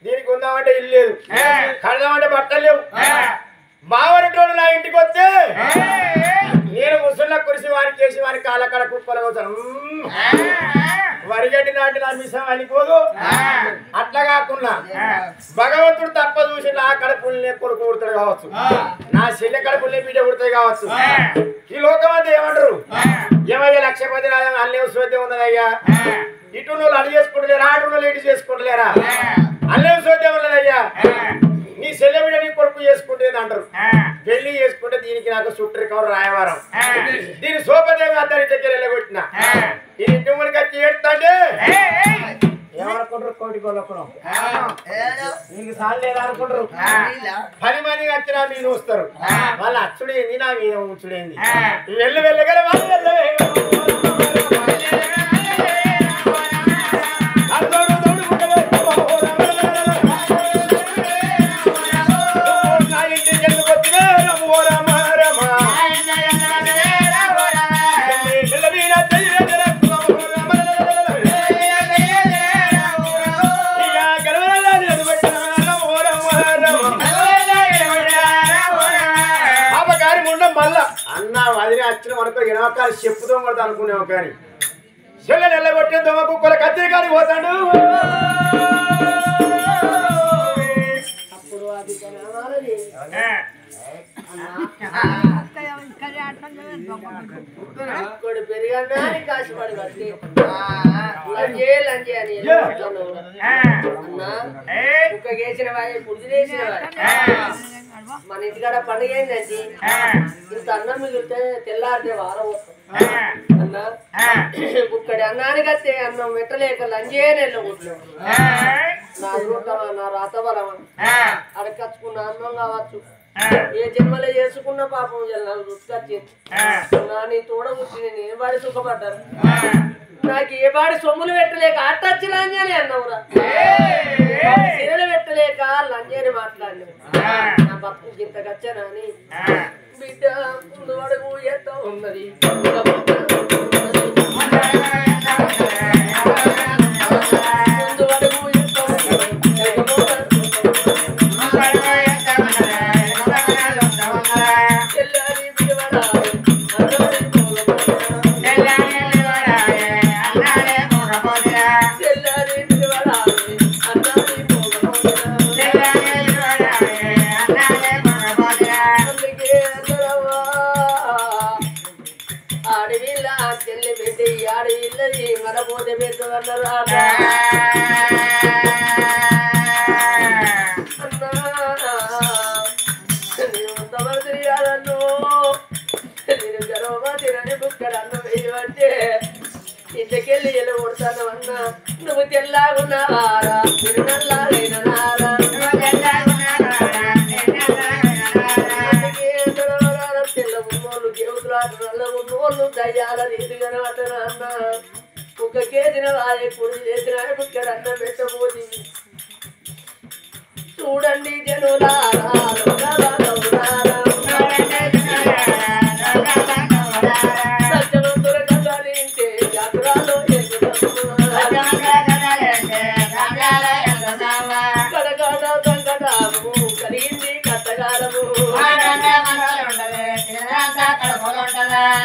దీనికి ఉందామంటే ఇల్లు లేదు కడదామంటే బట్టలు లేవు బావరిటోడు నా ఇంటికి వస్తే నేను ముసళ్ళ కురిసి వారికి చేసి వారి కాళ్ళక్కడ కుప్పలు పోతాను వరిగడ్డి నాటి నా మిసం అనిపోదు అట్లా కాకుండా భగవంతుడు తప్ప చూసి నా కడుపుల్ని కొడుకు పుడతాడు కావచ్చు నా చెల్లె కడుపుల్ని బిడ్డ పుడతాయి కావచ్చు ఈ లోకం అంతా ఏమంటారు ఏమయ్యా లక్షపతి రాజా అన్నీ శ్రద్ధ ఉన్నదయ్యా ఇటు నువ్వు అడి చేసుకుంటలేరా అటు నువ్వు ఇటు చేసుకుంటలేరా అన్నీ శ్రద్ధ ఉన్నదయ్యా నీ చెల్లె బిడ్డ నీ కొడుకు చేసుకుంటేది అంటారు పెళ్లి చేసుకుంటే దీనికి నాకు చుట్టరికవరు రాయవారం దీని సోపదేవి అద్దరి దగ్గర వెళ్ళగొట్టిన ఇది ఇంటి ముందుకి వచ్చి ఏడుతాంటే ఏమనుకుంటారు కోటి కొలకున్నాం నీకు సార్ లేదా అనుకుంటారు 10 మంది వచ్చినా మీరు వస్తారు వాళ్ళ అచ్చుడేంది నా మీద ఉంచుడేంది వెళ్ళగల వాళ్ళు అన్న వదిలి వచ్చిన మనకు ఎనవకాలు చెప్పుదాం కూడా అనుకునేవు కానీ చెల్లెలు వెళ్ళగొట్టే దొంగ కుక్కల కత్తిరి కాడి పోతాడు అప్పుడు అది పెరిగానే కాసిపడి కట్టి లంజే లంజే అని కుక్క వేసిన వాయి పురుగు వేసిన వాయి మన ఇంటికాడ పండుగ ఏంటంటే ఇంత అన్నం మిగిలితే తెల్లారితే వారం అన్న బుక్కడి అన్నానికి వస్తే అన్నం పెట్టలేక లంజే నెల కుట్లేవు నా రాతబలం అడకచ్చుకున్న అన్నం కావచ్చు ఏ జన్మలో చేసుకున్న పాపం రుచికొచ్చింది నీ తోడ పుట్టి నేను ఏ బాడి సుఖపడ్డారు నాకు ఏ బాడి సొమ్ములు పెట్టలేక అట్టచ్చి లంజని అన్నవురా సిరలు పెట్టలేక లంజని మాట్లాడిన నా భక్తు గింత గచ్చనా అని బిడ్డ ముందు అడుగు ఎంత ఉన్నది ముందు అడుగు ఎంత మరపోతే పెద్దదన్నారు నేను కాదన్ను నేను గర్వమా తినని బుక్కడ అన్నం వేయమంటే ఇంటికెళ్ళి ఎలా కొడతాను అన్న నువ్వు తెల్లాగున్నారా నేను నల్లాగైన నారా తెల్ల ఉన్నోళ్ళు దేవుతులు నల్ల ఉన్నోళ్ళు దయ్యాల రీతిగా అంటారు అన్న ఒక కేజీన వాయి పొడి చేసిన బుక్కడ అన్నం పెట్టబోతుంది చూడండి జనులారా సత్యవంతుల కథలింటే జాతరాలో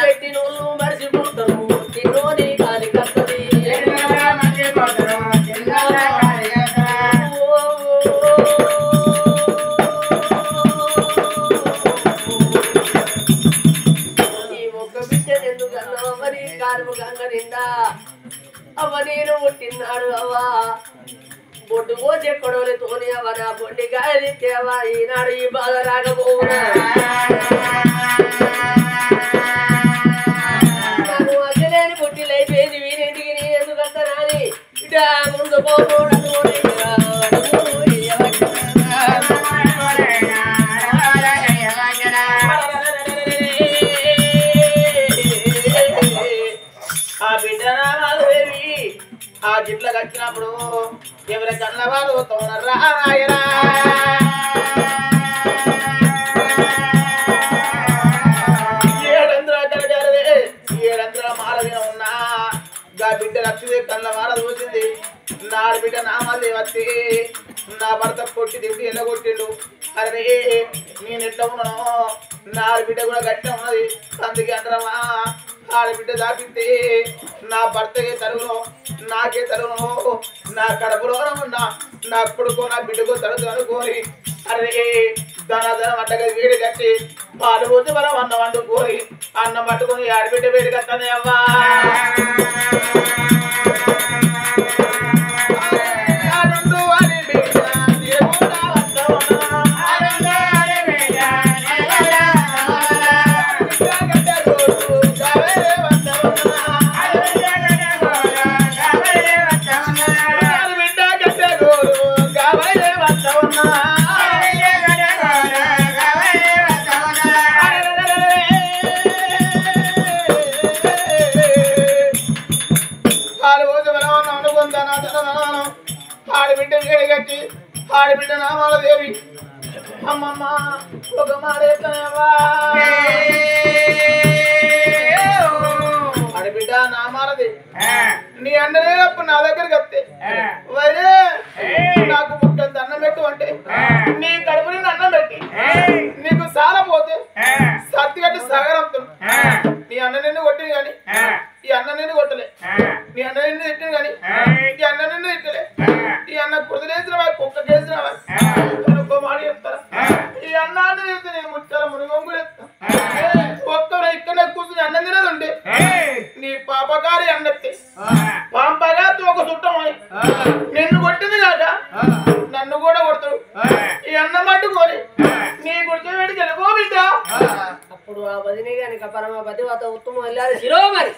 పెట్టినోళ్ళు మర్చిపోతారు తిన్నోని కాలి కత్తది ఈ ఒక్క బిడ్డ ఎందుకన్నా మరి కాలువ గంగ నిండా అవ్వ నేను పుట్టినాడు అవ్వా బొడ్డు పోసే కొడవలతోని అవ్వ నా బొండి గాయలిత్తేవా ఈనాడు ఈ బాధ రాకపోవునా నాకు అసలేని పుట్టిలైపోయింది వీరింటికి నీ ఎందుకంతా రాని ఇట ముందు పోకూడదు ఆ బిడ్డ నామాదేవి ఆ జిట్ల కట్టినప్పుడు ఎవరి కన్నవారు తోనరాయరా ఏడంధ్ర మాలవిన ఉన్నా గా బిడ్డ లక్ష్మీదేవి కళ్ళ మాల చూసింది నా బిడ్డ నామాదేవి వచ్చి నా భర్త కొట్టి తిట్టి ఎల్లగొట్టిండు అరే నేను ఎట్లా ఉన్నాను నా బిడ్డ కూడా గట్టిగా ఉన్నది అందుకే అంటారమ్మా ఆడబిడ్డ దాపితే నా భర్తకే తరువును నాకే తరువును నా కడుపులో ఉన్నా నా కొడుకు నా బిడ్డకు తరువు అనుకోని అరే ధనం అట్టగా వేడి కట్టి పాలు పోతే మనం అన్నం వండుకొని అన్నం పట్టుకొని ఆడబిడ్డ వేడి కట్టానే అమ్మా ఆడబిడ్డ వేడిగట్టి ఆడబిడ్డ నామాల దేవి అమ్మమ్మ ఒక మాడేస్తావా ఆడబిడ్డ నామాలది నీ అన్నప్పుడు నా దగ్గరికి వస్తే వైరే నాకు ముట్టంత అన్నం పెట్టు అంటే నీ కడుపుని అన్నం పెట్టి నీకు సారపోతే సత్తి కట్టి సగరంతో నీ అన్న నిన్ను కొట్టింది కానీ ఈ అన్న నిన్ను కొట్టలే నీ అన్న నిన్ను తిట్టింది కానీ ఈ అన్న నిన్ను తిట్టలే ఈ అన్న కుదిరేసిన వారు కుక్క కేసిన వారు మాట చెప్తారా ఈ అన్నాన్ని చెప్తే నేను ముచ్చాల మునిగొంగులు చెప్తా ఒక్కరు ఇక్కడనే కూర్చుని అన్నం తినేది ఉంటే నీ పాపగారి అన్నట్టే పాంపగా ఒక చుట్టమని నిన్ను కొట్టింది కాక నన్ను కూడా కొడతాడు ఈ అన్నం పట్టుకొని నీ గుర్తు వేడి తెలుగో బిడ్డ అప్పుడు ఆ వదినే కనుక పరమపతి వాత ఉత్తమం వెళ్ళాలి శిరోమణి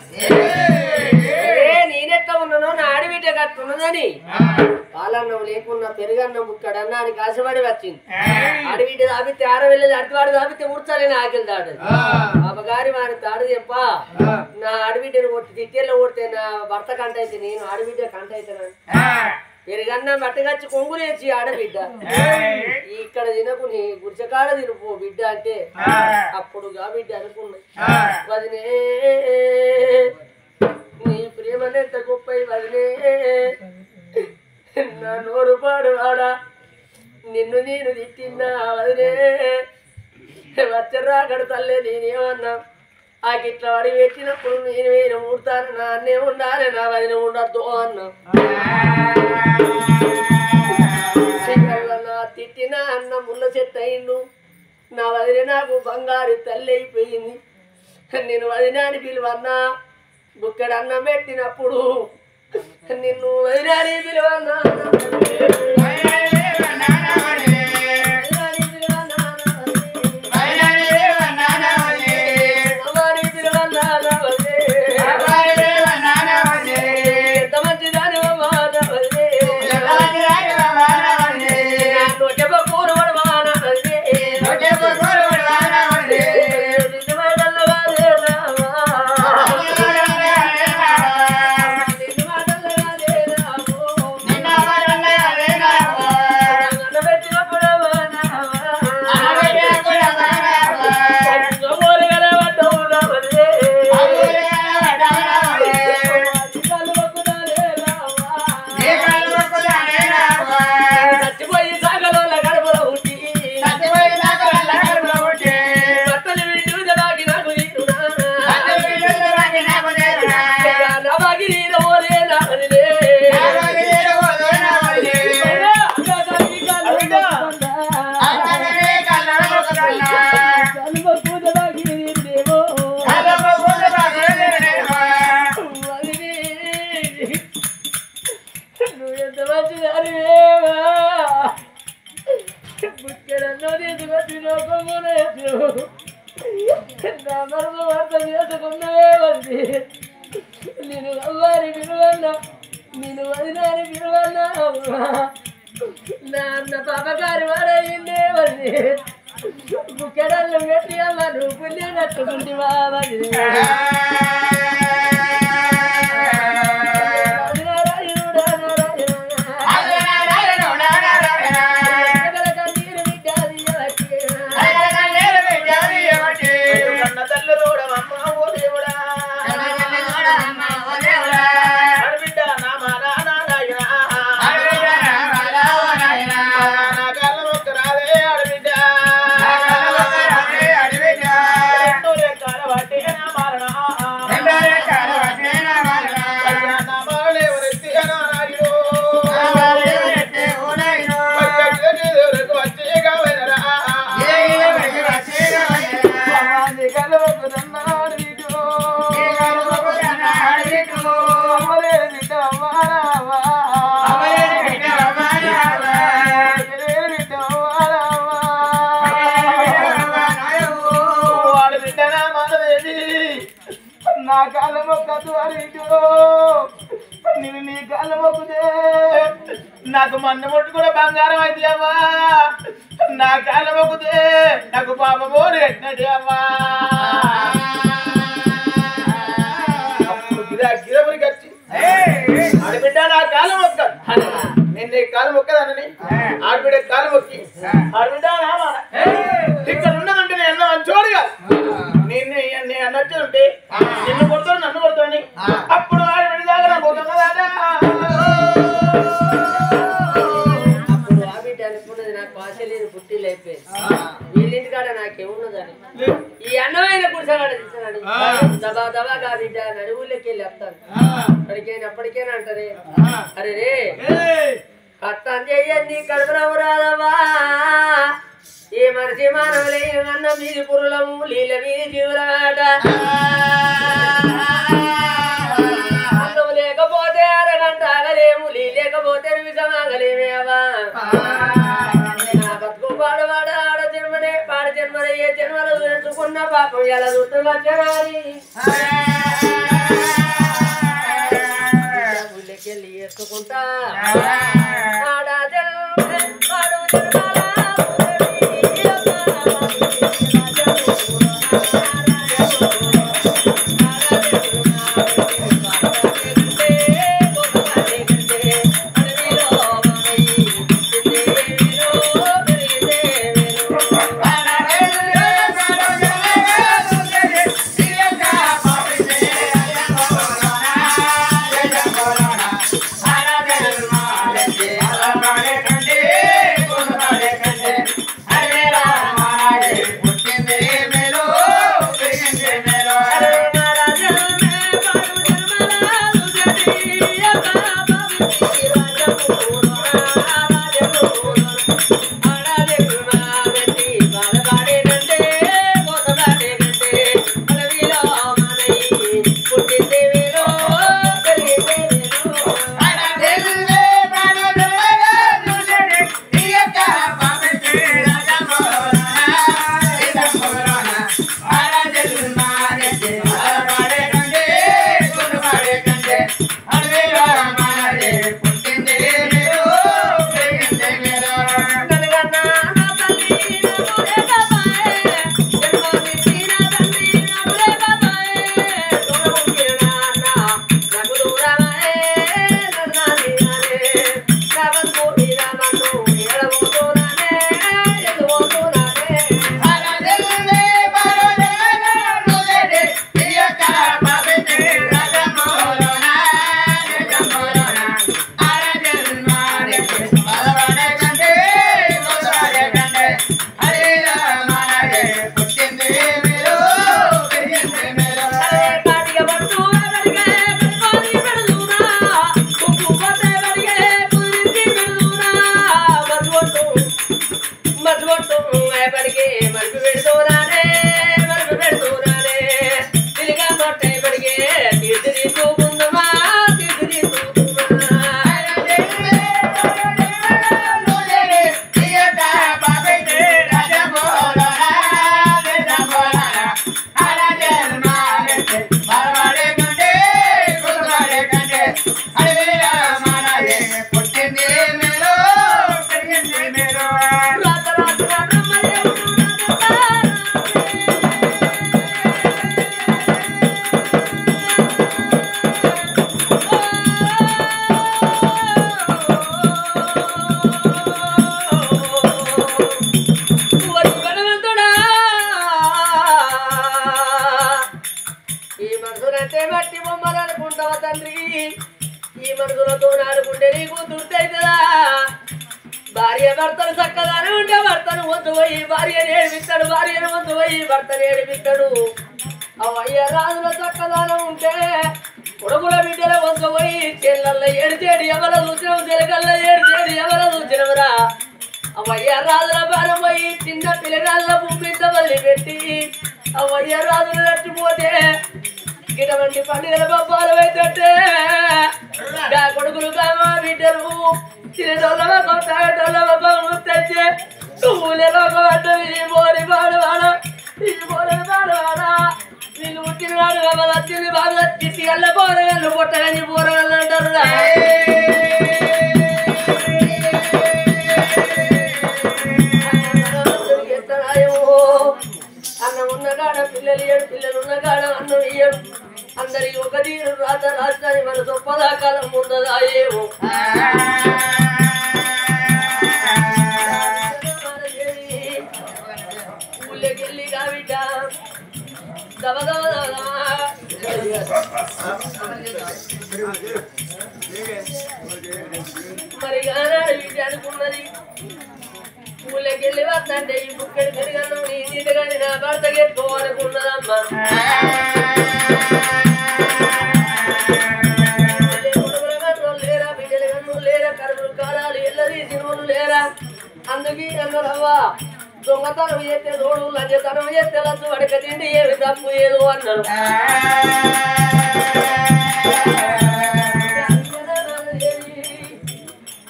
నేనెట్లా ఉన్నానో నా ఆడిబిడ్డ కట్టున్నదని పాలన్నం లేకున్నా పెరుగన్నం బుక్కడు అన్నానికి ఆశపడి వచ్చింది ఆడిబిడ్డ దాపితే ఆర వెళ్ళేది అడివాడు దాపితే ఉడ్చాలని ఆకలి దాడు బాబగారి వారి తాడు చెప్ప నా ఆడబిడ్డను కొట్టి తిట్టేలో కొడితే నా భర్త కంట అయితే నేను ఆడబిడ్డ కంట అవుతానని పెరుగన్నం బట్టగచ్చి కొంగులేసి ఆడబిడ్డ ఇక్కడ తినకు నీ గుడిచకాడ తినుపో బిడ్డ అంటే అప్పుడు గా బిడ్డ అనుకున్నాయి వదినే నీ ప్రేమనెంత గొప్ప వదినే నా నోరు పాడు వాడా నిన్ను నేను తిట్టిన్నా వదినే వచ్చరాకడు తల్లే నేనేమన్నా ఆ గిట్ల వాడి పెట్టినప్పుడు నేను ముడతాను నా అన్నే ఉండాలి నా వదిన ఉండద్దు అన్నా నా తిట్టిన అన్న ముళ్ళ చెట్టు అయిండు నా వదిన నాకు బంగారు తల్లి అయిపోయింది నేను వదినాని పిలువన్నా బుక్కడు అన్నం పెట్టినప్పుడు నిన్ను వదినాని పిలువన్నా Nena వచ్చి నేను అవ్వారి పిలువన్నా నేను వదినాని పిలువన్నా నా అన్న పాపగారి వాడయిందే వది బుక్కెడల్లో పెట్టి అమ్మ నువ్వు పుల్లి నట్టుకుంది బాబది నా కాళ్ళ మొక్కదు అడిగో నేను నీ కాళ్ళ మొక్కుదే నాకు మన్ను మొట్టు కూడా బంగారం అయితే అమ్మా నా కాళ్ళ మొక్కుదే నాకు పాప బోరు ఎట్టినట్టు అమ్మా గిరపురికి వచ్చి ఆడబిడ్డ నా కాళ్ళ మొక్క నేను నీ కాళ్ళ మొక్కదానని ఆడబిడ్డ కాళ్ళ మొక్కి ఆడబిడ్డ ఇక్కడ ఉన్నదంటే నేను అన్న మంచోడుగా నేను అన్నట్టు ఉంటే నిన్ను కొడతాను నన్ను కొడతాను అప్పుడు వాడు విడిదాగా పోతాం కదా అప్పుడు ఆ బిడ్డ అనుకున్నది నాకు ఆశ లేదు పుట్టిల్లు అయిపోయింది వీళ్ళింటికాడ నాకేమున్నదని ఈ అన్నమైన కుడిసగాడ తీసాడు దబా దబాగా బిడ్డ నడువులకి వెళ్ళి వస్తాను అప్పటికైనా అంటారే అరే రే కట్టం చెయ్యండి కడుపురావు రాదవా ఏ మనిషి మానవులే అన్న మీది పురులము లీల మీది జీవులమాట అన్నం లేకపోతే అరగంట ఆగలేము లీ లేకపోతే నిమిషం ఆగలేమేవా నా బతుకు పాడవాడ ఆడ జన్మనే పాడ జన్మనే ఏ జన్మలో చూసుకున్న పాపం ఎలా చూస్తున్నది ఊళ్ళకెళ్ళి వేసుకుంటా ఆడ జన్మ పాడు జన్మాల మనసులంటే మట్టి బొమ్మలు అనుకుంటావా తండ్రి ఈ మనసులతో ఆడుకుంటే నీకు దుర్తయితదా భార్య భర్తను చక్కదాని ఉంటే భర్తను వద్దు పోయి భార్యను ఏడిపిస్తాడు భార్యను వద్దు పోయి భర్తను ఏడిపిస్తాడు అవయ్య రాజుల చక్కదానం ఉంటే కొడుకుల బిడ్డల వద్దు పోయి చెల్లెళ్ళ ఏడిచేడు ఎవరు చూసినావు చెలకల్ల ఏడిచేడు ఎవరు చూసినవరా అవయ్య రాజుల భారం పోయి చిన్న పిల్లగాళ్ళ భూమిత వదిలిపెట్టి అవయ్య రాజులు నచ్చిపోతే ఇటువంటి పండుగల బొబ్బాలు అయితే కొడుకులు కామా బిడ్డలు చిన్నటోళ్ళ తాగటోళ్ళ తెచ్చే ఊళ్ళలో బోరి పాడువాడ ఈ బోరి పాడువాడ వీళ్ళు పుట్టినవాడు వచ్చింది బాగా వచ్చి అల్ల పోరగళ్ళు పుట్టగని పోరగళ్ళు అంటారు అన్నం ఉన్న కాడ పిల్లలు ఇయ్యడు పిల్లలు ఉన్న కాడ అన్నం ఇయ్యడు అందరికి ఒక తీరు రాత రాష్ట్రాన్ని మన సొప్పదాకాలం ముందదా ఏమో ఊళ్ళకెళ్ళి కాబిడ్డ మరి ఆనాడు బిడ్డ అనుకున్నది ఊళ్ళకెళ్ళి వద్దంటే ఈ బుక్కడి పెరిగాను నీ నీటిగాని నా భర్త ఎత్తుకోవాలనుకున్నదమ్మా లేరా బిడ్డల కన్ను లేరా కరువులు కాలాలు ఎల్లరి సినిమలు లేరా అందుకే అన్నారవ్వా దొంగతనం చేస్తే తోడు లంచతనం చేస్తే లంచు వడక తిండి ఏమి తప్పు ఏదో అన్నారు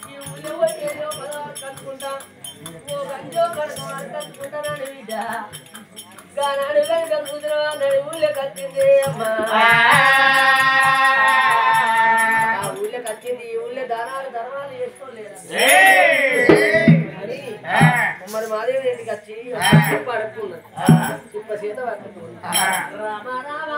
ఈ ఊళ్ళో ఏదో పదార్థం కనుక్కుంటా ఓ గంజో కనుక్కుంటానని బిడ్డ గానాడు కనుక కూతురు అన్నాడు ఊళ్ళో కచ్చింది అమ్మా ఆ ఊళ్ళో కచ్చింది ఈ ఊళ్ళో ధర్మాలు చేసుకోలేదా మరి మాదేవి ఇంటికి వచ్చి చెప్ప అడుక్కున్నా చెప్ప సీత పట్టుకున్నా రామ రామ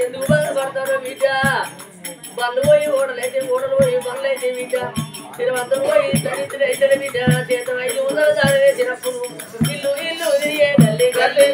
ఎందుకు బాధపడతారు బిడ్డ బండ్లు పోయి ఓడలైతే ఓడలు పోయి బండ్లు అయితే బిడ్డ తిరువంతలు పోయి దరిద్ర అయితే బిడ్డ చేత 5 వందలు చదివేసినప్పుడు ఇల్లు ఇల్లు తిరిగే గల్లి గల్లి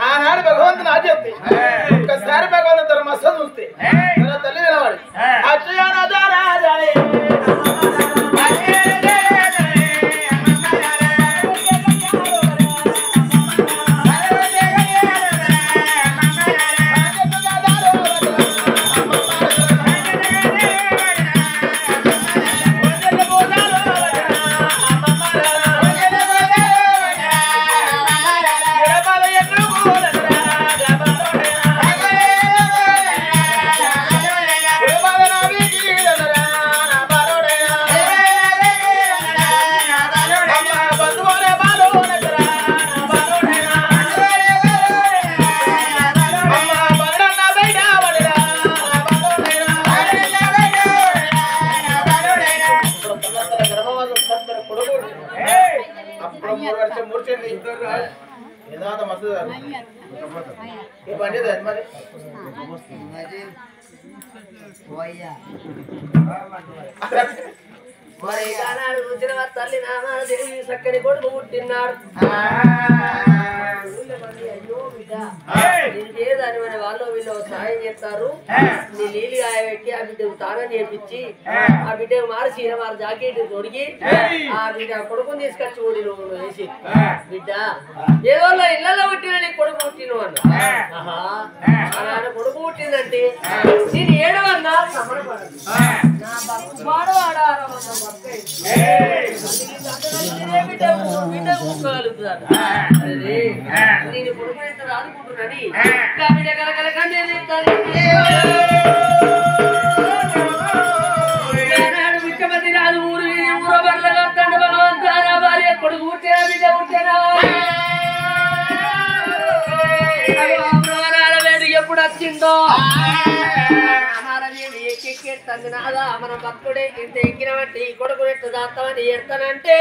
ఆనాడు భగవంతుని ఆజ్ఞప్తి ఒక్కసారి భగవంతుని తన మస్త చూస్తే తన తల్లి నిలబడి మరి ఆనాడు రుచిన తల్లి నామాదేవి చక్కని కొడుకు పుట్టినాడు. దాని మన వాళ్ళు వీళ్ళు సాయం చేస్తారు. నీ నీళ్ళు పెట్టి ఆ బిడ్డకు తానం చేపించి ఆ బిడ్డ మారి వారి జాకెట్ తొడిగి ఆ బిడ్డ కొడుకుని తీసుకొచ్చి ఊడి నువ్వు వేసి బిడ్డ ఏదో ఇళ్లలో పుట్టిన నీ కొడుకు పుట్టిన అన్న నాన్న కొడుకు పుట్టిందంటే నేను ఏడవన్నా నేను కొడుకు ఎంత రాదుకుంటున్నాని బిడ్డ కలకల కండి ముఖ్యమంత్రి రాదు ఊరు ఊరో బర్ల కడతాడు భగవంత భార్య కొడుకు పుట్టినా బిడ్డ పుట్టినా వేడు ఎప్పుడు వచ్చిందో ఎక్కెత్తంది నాదా మన భక్తుడే ఇంత ఎక్కినవంటే ఈ కొడుకు ఎట్టు దాస్తామని ఎడతానంటే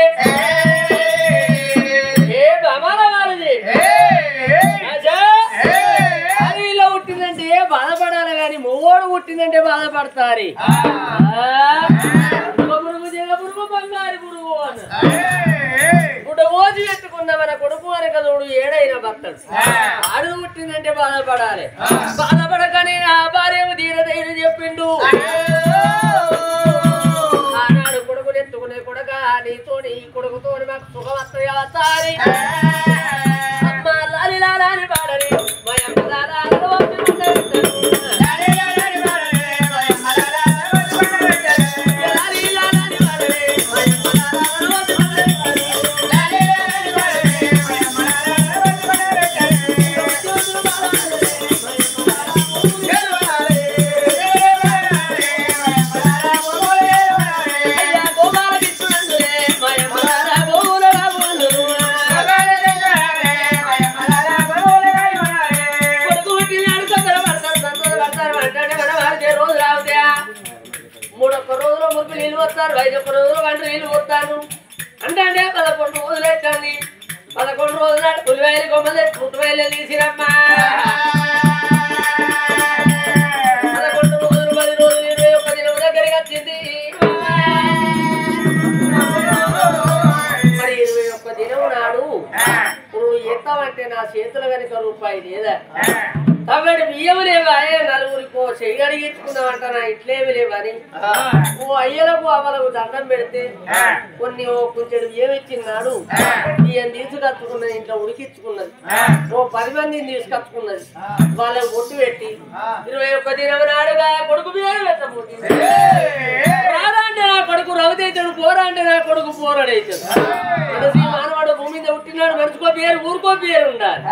ఏ బమాల వారిది అడవిలో పుట్టిందంటే బాధపడాలి కానీ మొగోడు పుట్టిందంటే బాధపడతారు. పురుగు జగ పురుగు బంగారు పురుగు అన్న గుడ్డ ఓజు పెట్టుకున్న మన కొడుకు అని కదోడు ఏడైనా భక్తుడు ఆడు పుట్టిందంటే బాధపడాలి. బాధపడకనే ఆ భార్య ధీరధైర్యం చెప్పిండు. ఆనాడు కొడుకుని ఎత్తుకునే కొడుక నీతో నీ కొడుకుతో మాకు సుఖవస్తాయి అమ్మ లాలి లాలని పాడని మయమ్మ వస్తారు 5 రోజులు వంట నీళ్ళు పోతాను అంటే 11 రోజులు అవుతుంది. 11 రోజులు నాడు పులివేలు కొమ్మలు పుట్టువేలు తీసిరమ్మా 11 రోజులు 10 రోజులు 21 దినం దగ్గరికి వచ్చింది. మరి 21 దినం నాడు నువ్వు ఎత్తావంటే నా చేతుల కనుక రూపాయి లేదా తవ్వడి బియ్యము లేవా నలుగురికో చెయ్యి అడిగించుకున్నావంట నా ఇట్లేమి లేవని ఓ అయ్యలకు అవలకు దండం పెడితే కొన్ని కొంచెం బియ్యం ఇచ్చిన్నాడు. బియ్యం తీసుకచ్చుకున్నది ఇంట్లో ఉడికించుకున్నది. ఓ 10 మందిని తీసుకచ్చుకున్నది. వాళ్ళకి బొట్టు పెట్టి 21 దినం నాడుగా కొడుకు బియ్యం పెట్టబోతుంది. రారా అంటే నా కొడుకు రవితైతాడు, పోరా అంటే నా కొడుకు పోరాడైతాడు. మనసి మానవాడు భూమి మీద పుట్టినాడు, మనిషికో పేరు ఊరుకో పేరు ఉండాలి.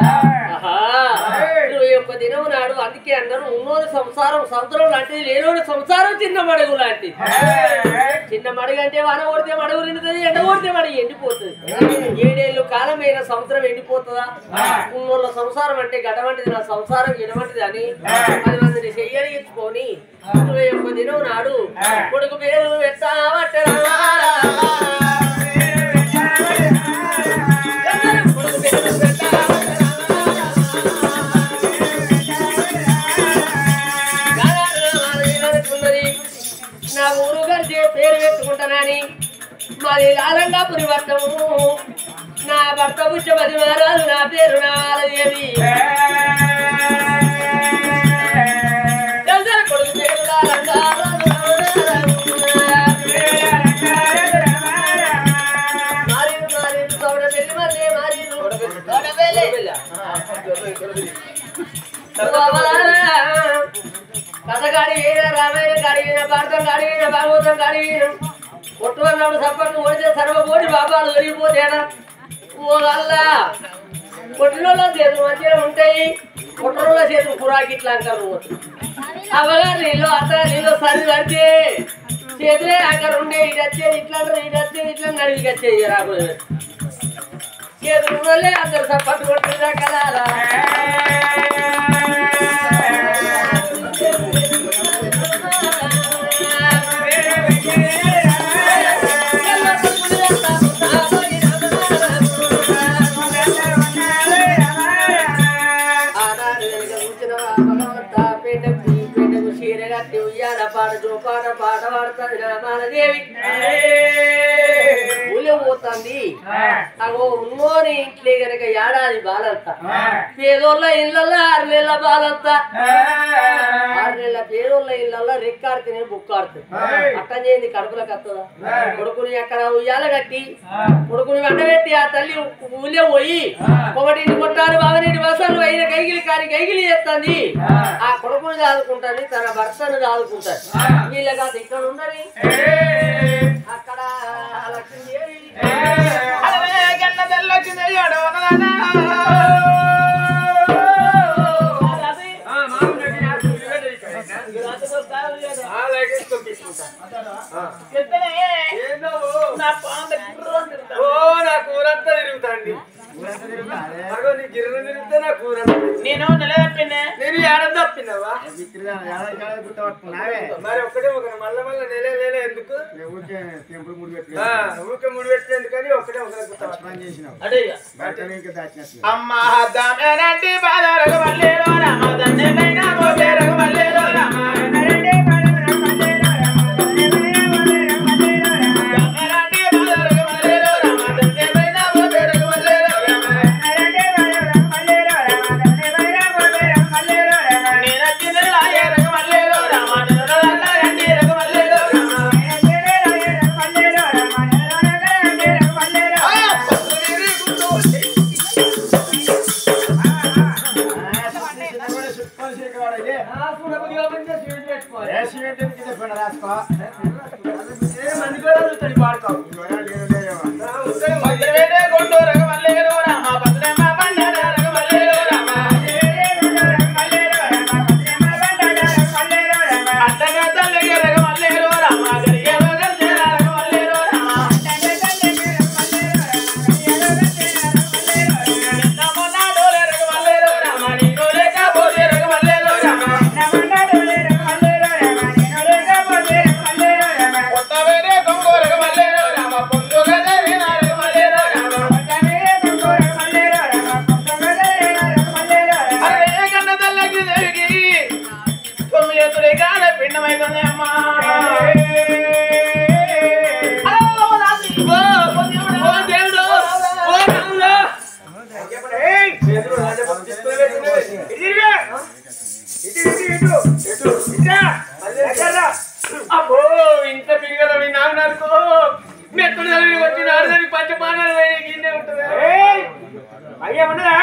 21 దినం నాడు అందుకే అన్నారు ఉన్నోని సంసారం సంవత్సరం లాంటిది, లేనోని సంసారం చిన్న మడుగు లాంటిది. చిన్న మడుగు అంటే వాన కొడితే మడుగు నిండుతుంది, ఎండ కొడితే మడుగు ఎండిపోతుంది. 7 ఏళ్ళు కాలమైన సంవత్సరం ఎండిపోతుందా? ఉన్నోళ్ళ సంసారం అంటే గడవంటిది, నా సంసారం ఎడవంటిది అని 10 మందిని చెయ్యడిగించుకొని 21 దినం నాడు కొడుకు పేరు పెట్టావట్టరా నా ఊరు గారి పేరు పెట్టుకుంటానని మాది లాలంగాపురి వర్గము. నా నా భర్త పుష్పతి మహారాజు నా పేరు నాలదేవి కొడుకు పేరు కథ కడిగిన రామాయణ కడిగిన భారతం కడిగిన భాగవతం కడిగిన కొట్టుకున్నప్పుడు సప్పట్లు ఓడితే సర్వకోటి బాబాలు దొరికిపోతేనా ఓల్లా కొట్టినోళ్ళ చేతులు మంచిగా ఉంటాయి కొట్టనోళ్ళ చేతులు కురాకి ఇట్లా అంటారు అవగా నీళ్ళు అత్త నీళ్ళు సరి పడితే చేతులే అంటారు ఉండే ఇటు వచ్చేది ఇట్లా అంటారు ఇటు వచ్చేది ఇట్లా నడికి వచ్చేది రాబోయే చేతులు ఉన్నోళ్ళే అందరు సప్పట్లు కొట్టినా కదా పాట పాట పాట పాడుతుంది రామాలదేవి ఊళ్ళో పోతుంది అగో ఉన్నోని ఇంట్లో గనక ఏడాది బాలంతా పేదోళ్ళ ఇళ్ళల్లో 6 నెలల బాలంతా 6 నెలల పేదోళ్ళ ఇళ్ళల్లో రెక్కాడితేనే బుక్కాడుతుంది అట్టం చేయింది కడుపులకు వస్తుందా కొడుకుని అక్కడ ఉయ్యాల కట్టి కొడుకుని వండబెట్టి ఆ తల్లి ఊళ్ళో పోయి ఒకటింటి కొట్టారు బావనీటి వసలు అయిన కైగిలి కాని కైగిలి చేస్తుంది ఆ కొడుకుని దాదుకుంటుంది తన భర్తను దాదుకుంటారు వీళ్ళగా ఇక్కడ ఉన్నది అక్కడ లక్ష్మీదేవి కూరంతా తిరుగుతాండి నేను నిలదప్పినా నేను ఏడం తప్పినావా మరి ఒక్కటే ఒక మళ్ళా మళ్ళా నెల ఎందుకు ఊరికే ముడి పెట్టిన ఎందుకని ఒక్కటే ఒక అదే అమ్మా దానండి బాధలకు మళ్ళీలో రామ దండైనా పోతే రఘు మళ్ళీలో రామ అబ్బో ఇంత పిల్లలు నాకు నడుకో మెత్తలు వచ్చి నాడు పంచపానాలు గిన్నె ఉంటుంది అయ్యా ఉండదా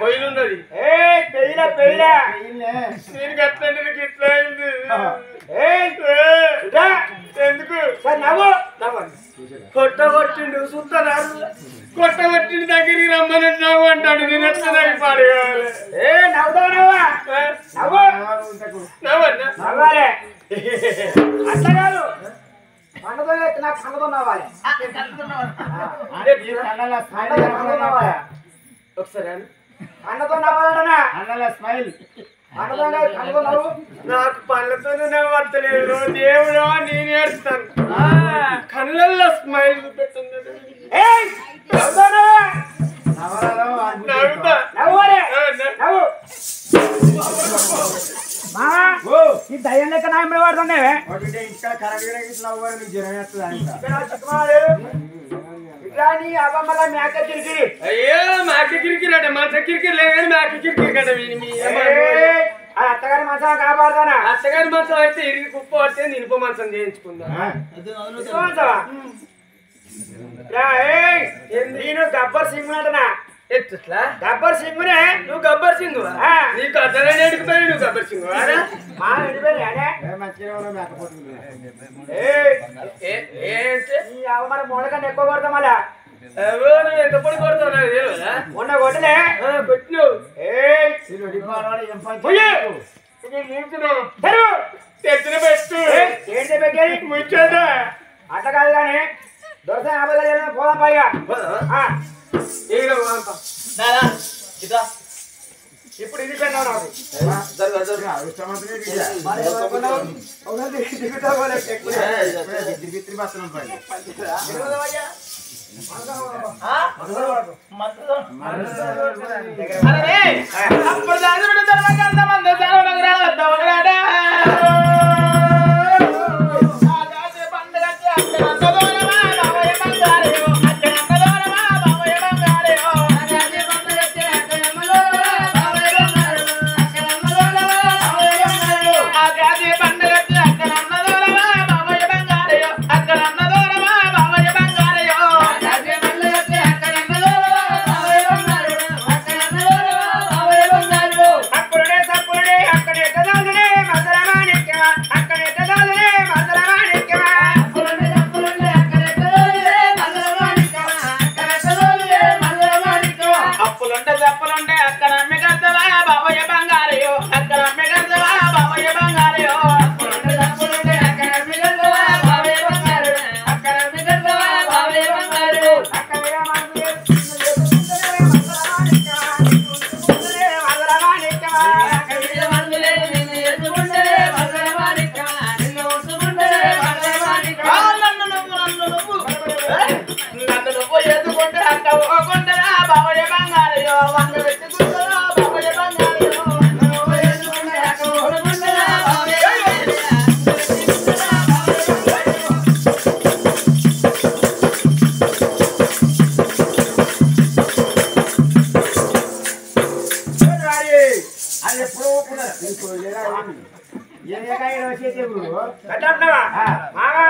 పొయ్యిలు ఉన్నది నేను గట్లంటే నీకు ఇట్లా అయింది ఎందుకు కొట్టగొట్టిండు చూస్తున్నారు కొట్టగొట్టిండు దగ్గరికి రమ్మని నవ్వు అంటాడు నేను ఎట్లా నవ్వి పాడేయాలి నవ్వన్నా అట్లా కాదు పండుగ నాకు కళ్ళతో నవ్వాలి ఒకసారి అన్నతో నవ్వాలంటనా అన్నల స్మైల్ అన్నతో నవ్వు నాకు పళ్ళతోనే నవ్వట్లేదు దేవుడా నేను ఏడుస్తాను కళ్ళల్లో స్మైల్ చూపెట్టుంది ఈ దయ్యం లెక్క నాయకుడు పడుతుండే రాని అవమల మేక కిరికిరి అయ్యో మాకు కిరికిరట మన కిరికిరి లేదని మాకు కిరికిరి కదా అత్తగారి మంచం కాపాడుతానా అత్తగారి మంచం అయితే ఇరిగి కుప్ప పడితే నిలుప మంచం చేయించుకుందా నేను గబ్బర్ సింగ్ అంటనా ఎట్లా గబ్బర్ సింగ్నే నువ్వు గబ్బర్ సింగ్ నీకు అద్దగానే ఎడికిపోయి నువ్వు గబ్బర్ సింగ్ మా ఎడిపోయి మన మూలకన్నా ఎక్కువ కొడతాం మళ్ళా నువ్వు ఎంత పొడి కొడతావు నాకు తెలియదా మొన్న కొట్టలే కొట్టినావు తెచ్చిన పెట్టు ఏంటి పెట్టేది ముచ్చదా అట్లా కాదు కానీ దొరస 50 పోదాం పైగా ఇప్పుడు ఇది పెన్నావు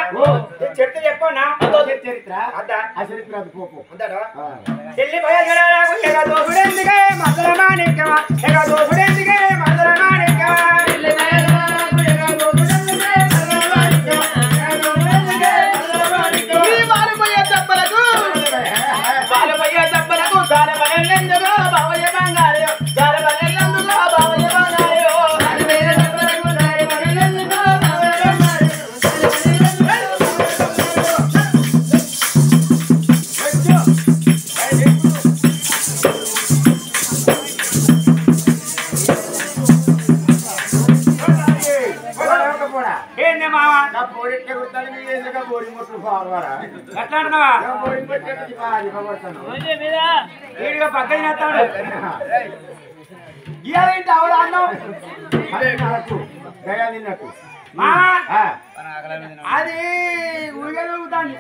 అప్పుడు చెట్టు చెప్పనా చరిత్ర చరిత్ర ఢిల్లీ దోసుడెందుకే మధుర మాణిక్యమా దోసుడెందుకే మధుర మాణిక్యమా పక్కన అది ఊగలుగుతాంది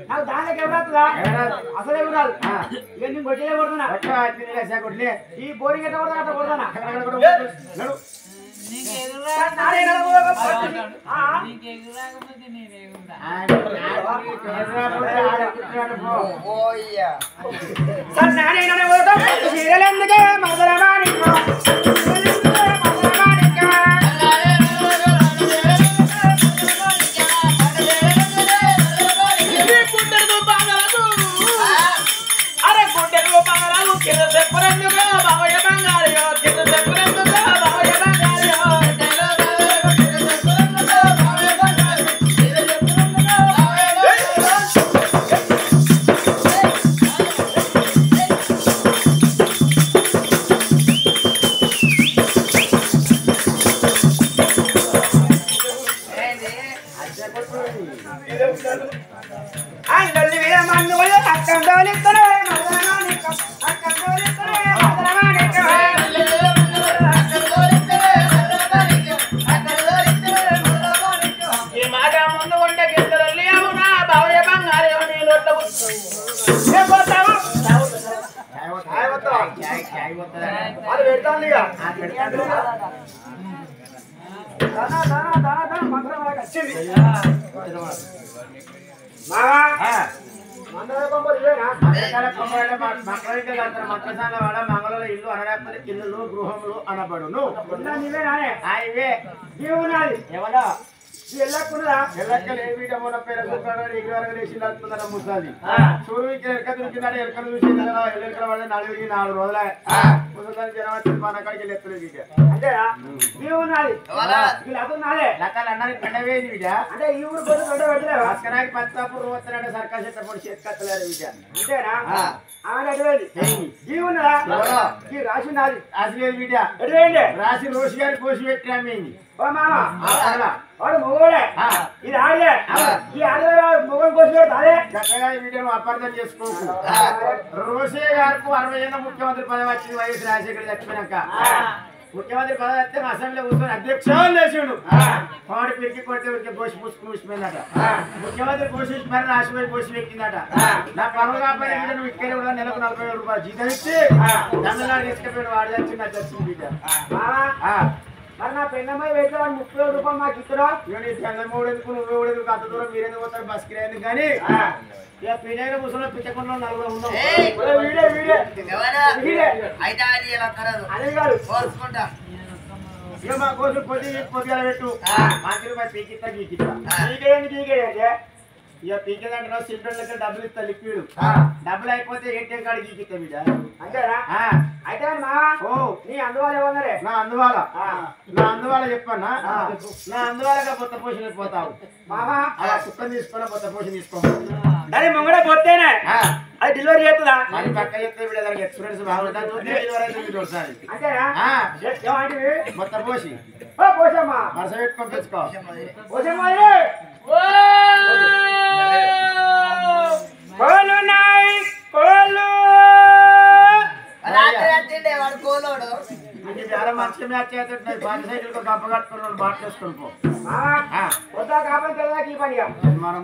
నాకు దానికి ఎవరవుతుందా అసలు ఎవరు రాదు నేను కొట్టలే కొడుతున్నా ఈ బోరింగ్ ఎట్లా కొడతా అట్లా కొడతానా ఎందుకే మధుర అరే గుండెలు పగలు కింద చెప్పరందుగా బావయ్య బంగారు కింద చెప్పరందుగా బావయ్య బంగారు అది పెడతాను ఇక వచ్చింది మంగళ ఇల్లు అనడానికి ఇల్లు గృహములు అనబడును ఇవే ఎవరా సూర్యుడికి ఎరక దొరికినాడు ఎరకలు చూసి నలుగురికి 4 రోజుల మనకాడికి ఎత్తులు అంతేనా పండవేది విజ అంటే ఈ ఊరు అక్కడికి పత్తాపూర్ వస్తున్నాడు సర్కార్ చెట్ల పొడి చేతికత్తలేరు విజ అంతేనా రాసి నాది రాసి లేదు విజ రాసి రోషి గారి పోసి పెట్టినామేంది వాడు మొగోడే ఇది ఆడలే ఈ ఆడలే మొగం కోసి పెడతాదే చక్కగా ఈ వీడియోను అపార్థం చేసుకోకు రోషే గారికి 60 ఏళ్ళ ముఖ్యమంత్రి పదవి వచ్చింది వైఎస్ రాజశేఖర్ చచ్చిపోయినాక ముఖ్యమంత్రి పదవి వస్తే అసెంబ్లీ కూర్చొని అధ్యక్షులు చేసిండు పాడు పిరికి కొడితే ఉరికి పోసి పుసుకుని ఊసిపోయిందట ముఖ్యమంత్రి పోసి మరి రాసిపోయి పోసి పెట్టిందట నా పనులు కాకపోయినా నువ్వు ఇక్కడ కూడా నెలకు 40,000 రూపాయలు జీతం ఇచ్చి తమిళనాడు తీసుకుపోయిన వాడు చచ్చింది అది చచ్చింది బిడ్డ మరి నా పెన్నమ్మాయి వెళ్తే వాడు 30,000 రూపాయలు మాకు ఇస్తున్నా పెన్నమ్మడు ఎందుకు నువ్వు ఎందుకు అంత దూరం మీరెందుకు పోతారు బస్ కిరాయి కానీ ఇక పినైన ముసలి పిచ్చకుండా 4 ఉన్నాం అదే కాదు ఇక మా కోసం పొద్దుగా పెట్టు మంచి రూపాయలు పీకిస్తా గీకిస్తా గీకేయండి గీకేయండి ఇక పీకేదంటే సిలిండర్లకి డబ్బులు ఇస్తా లిక్విడ్ డబ్బులు అయిపోతే ఏటీఎం కార్డు గీకిస్తా బిడ్డ అంతేనా అయితే ఓ నీ అందువాల ఏమన్నారే నా అందువాల చెప్పన్నా నా అందువాలగా కొత్త పోషన్ పోతావు మామా అలా కుక్కని తీసుకున్నా కొత్త పోషన్ తీసుకో దాని ముంగడే పోతేనే అది డెలివరీ చేస్తుందా అది పక్క చెప్తే బిడ్డ దానికి ఎక్స్పీరియన్స్ బాగుంటుంది డెలివరీ అయితే ఒకసారి అంతేనా మొత్తం పోసి పోసమ్మా వరుస పెట్టుకొని తెచ్చుకో పోసమ్మా కోలు నాయ్ కోలు మంచి మ్యాచ్ అవుతున్నాయి బాగా సైకిల్ గంప కట్టుకున్నాడు బాట్ చేసుకుని పో మనం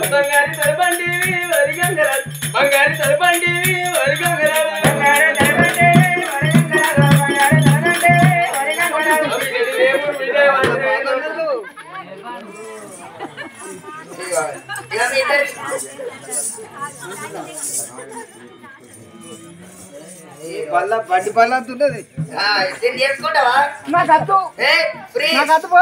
బంగారు తలపండి బండి పళ్ళ అంటున్నది నేర్చుకుంటావా నాకు అద్దు నాకు అద్దు పో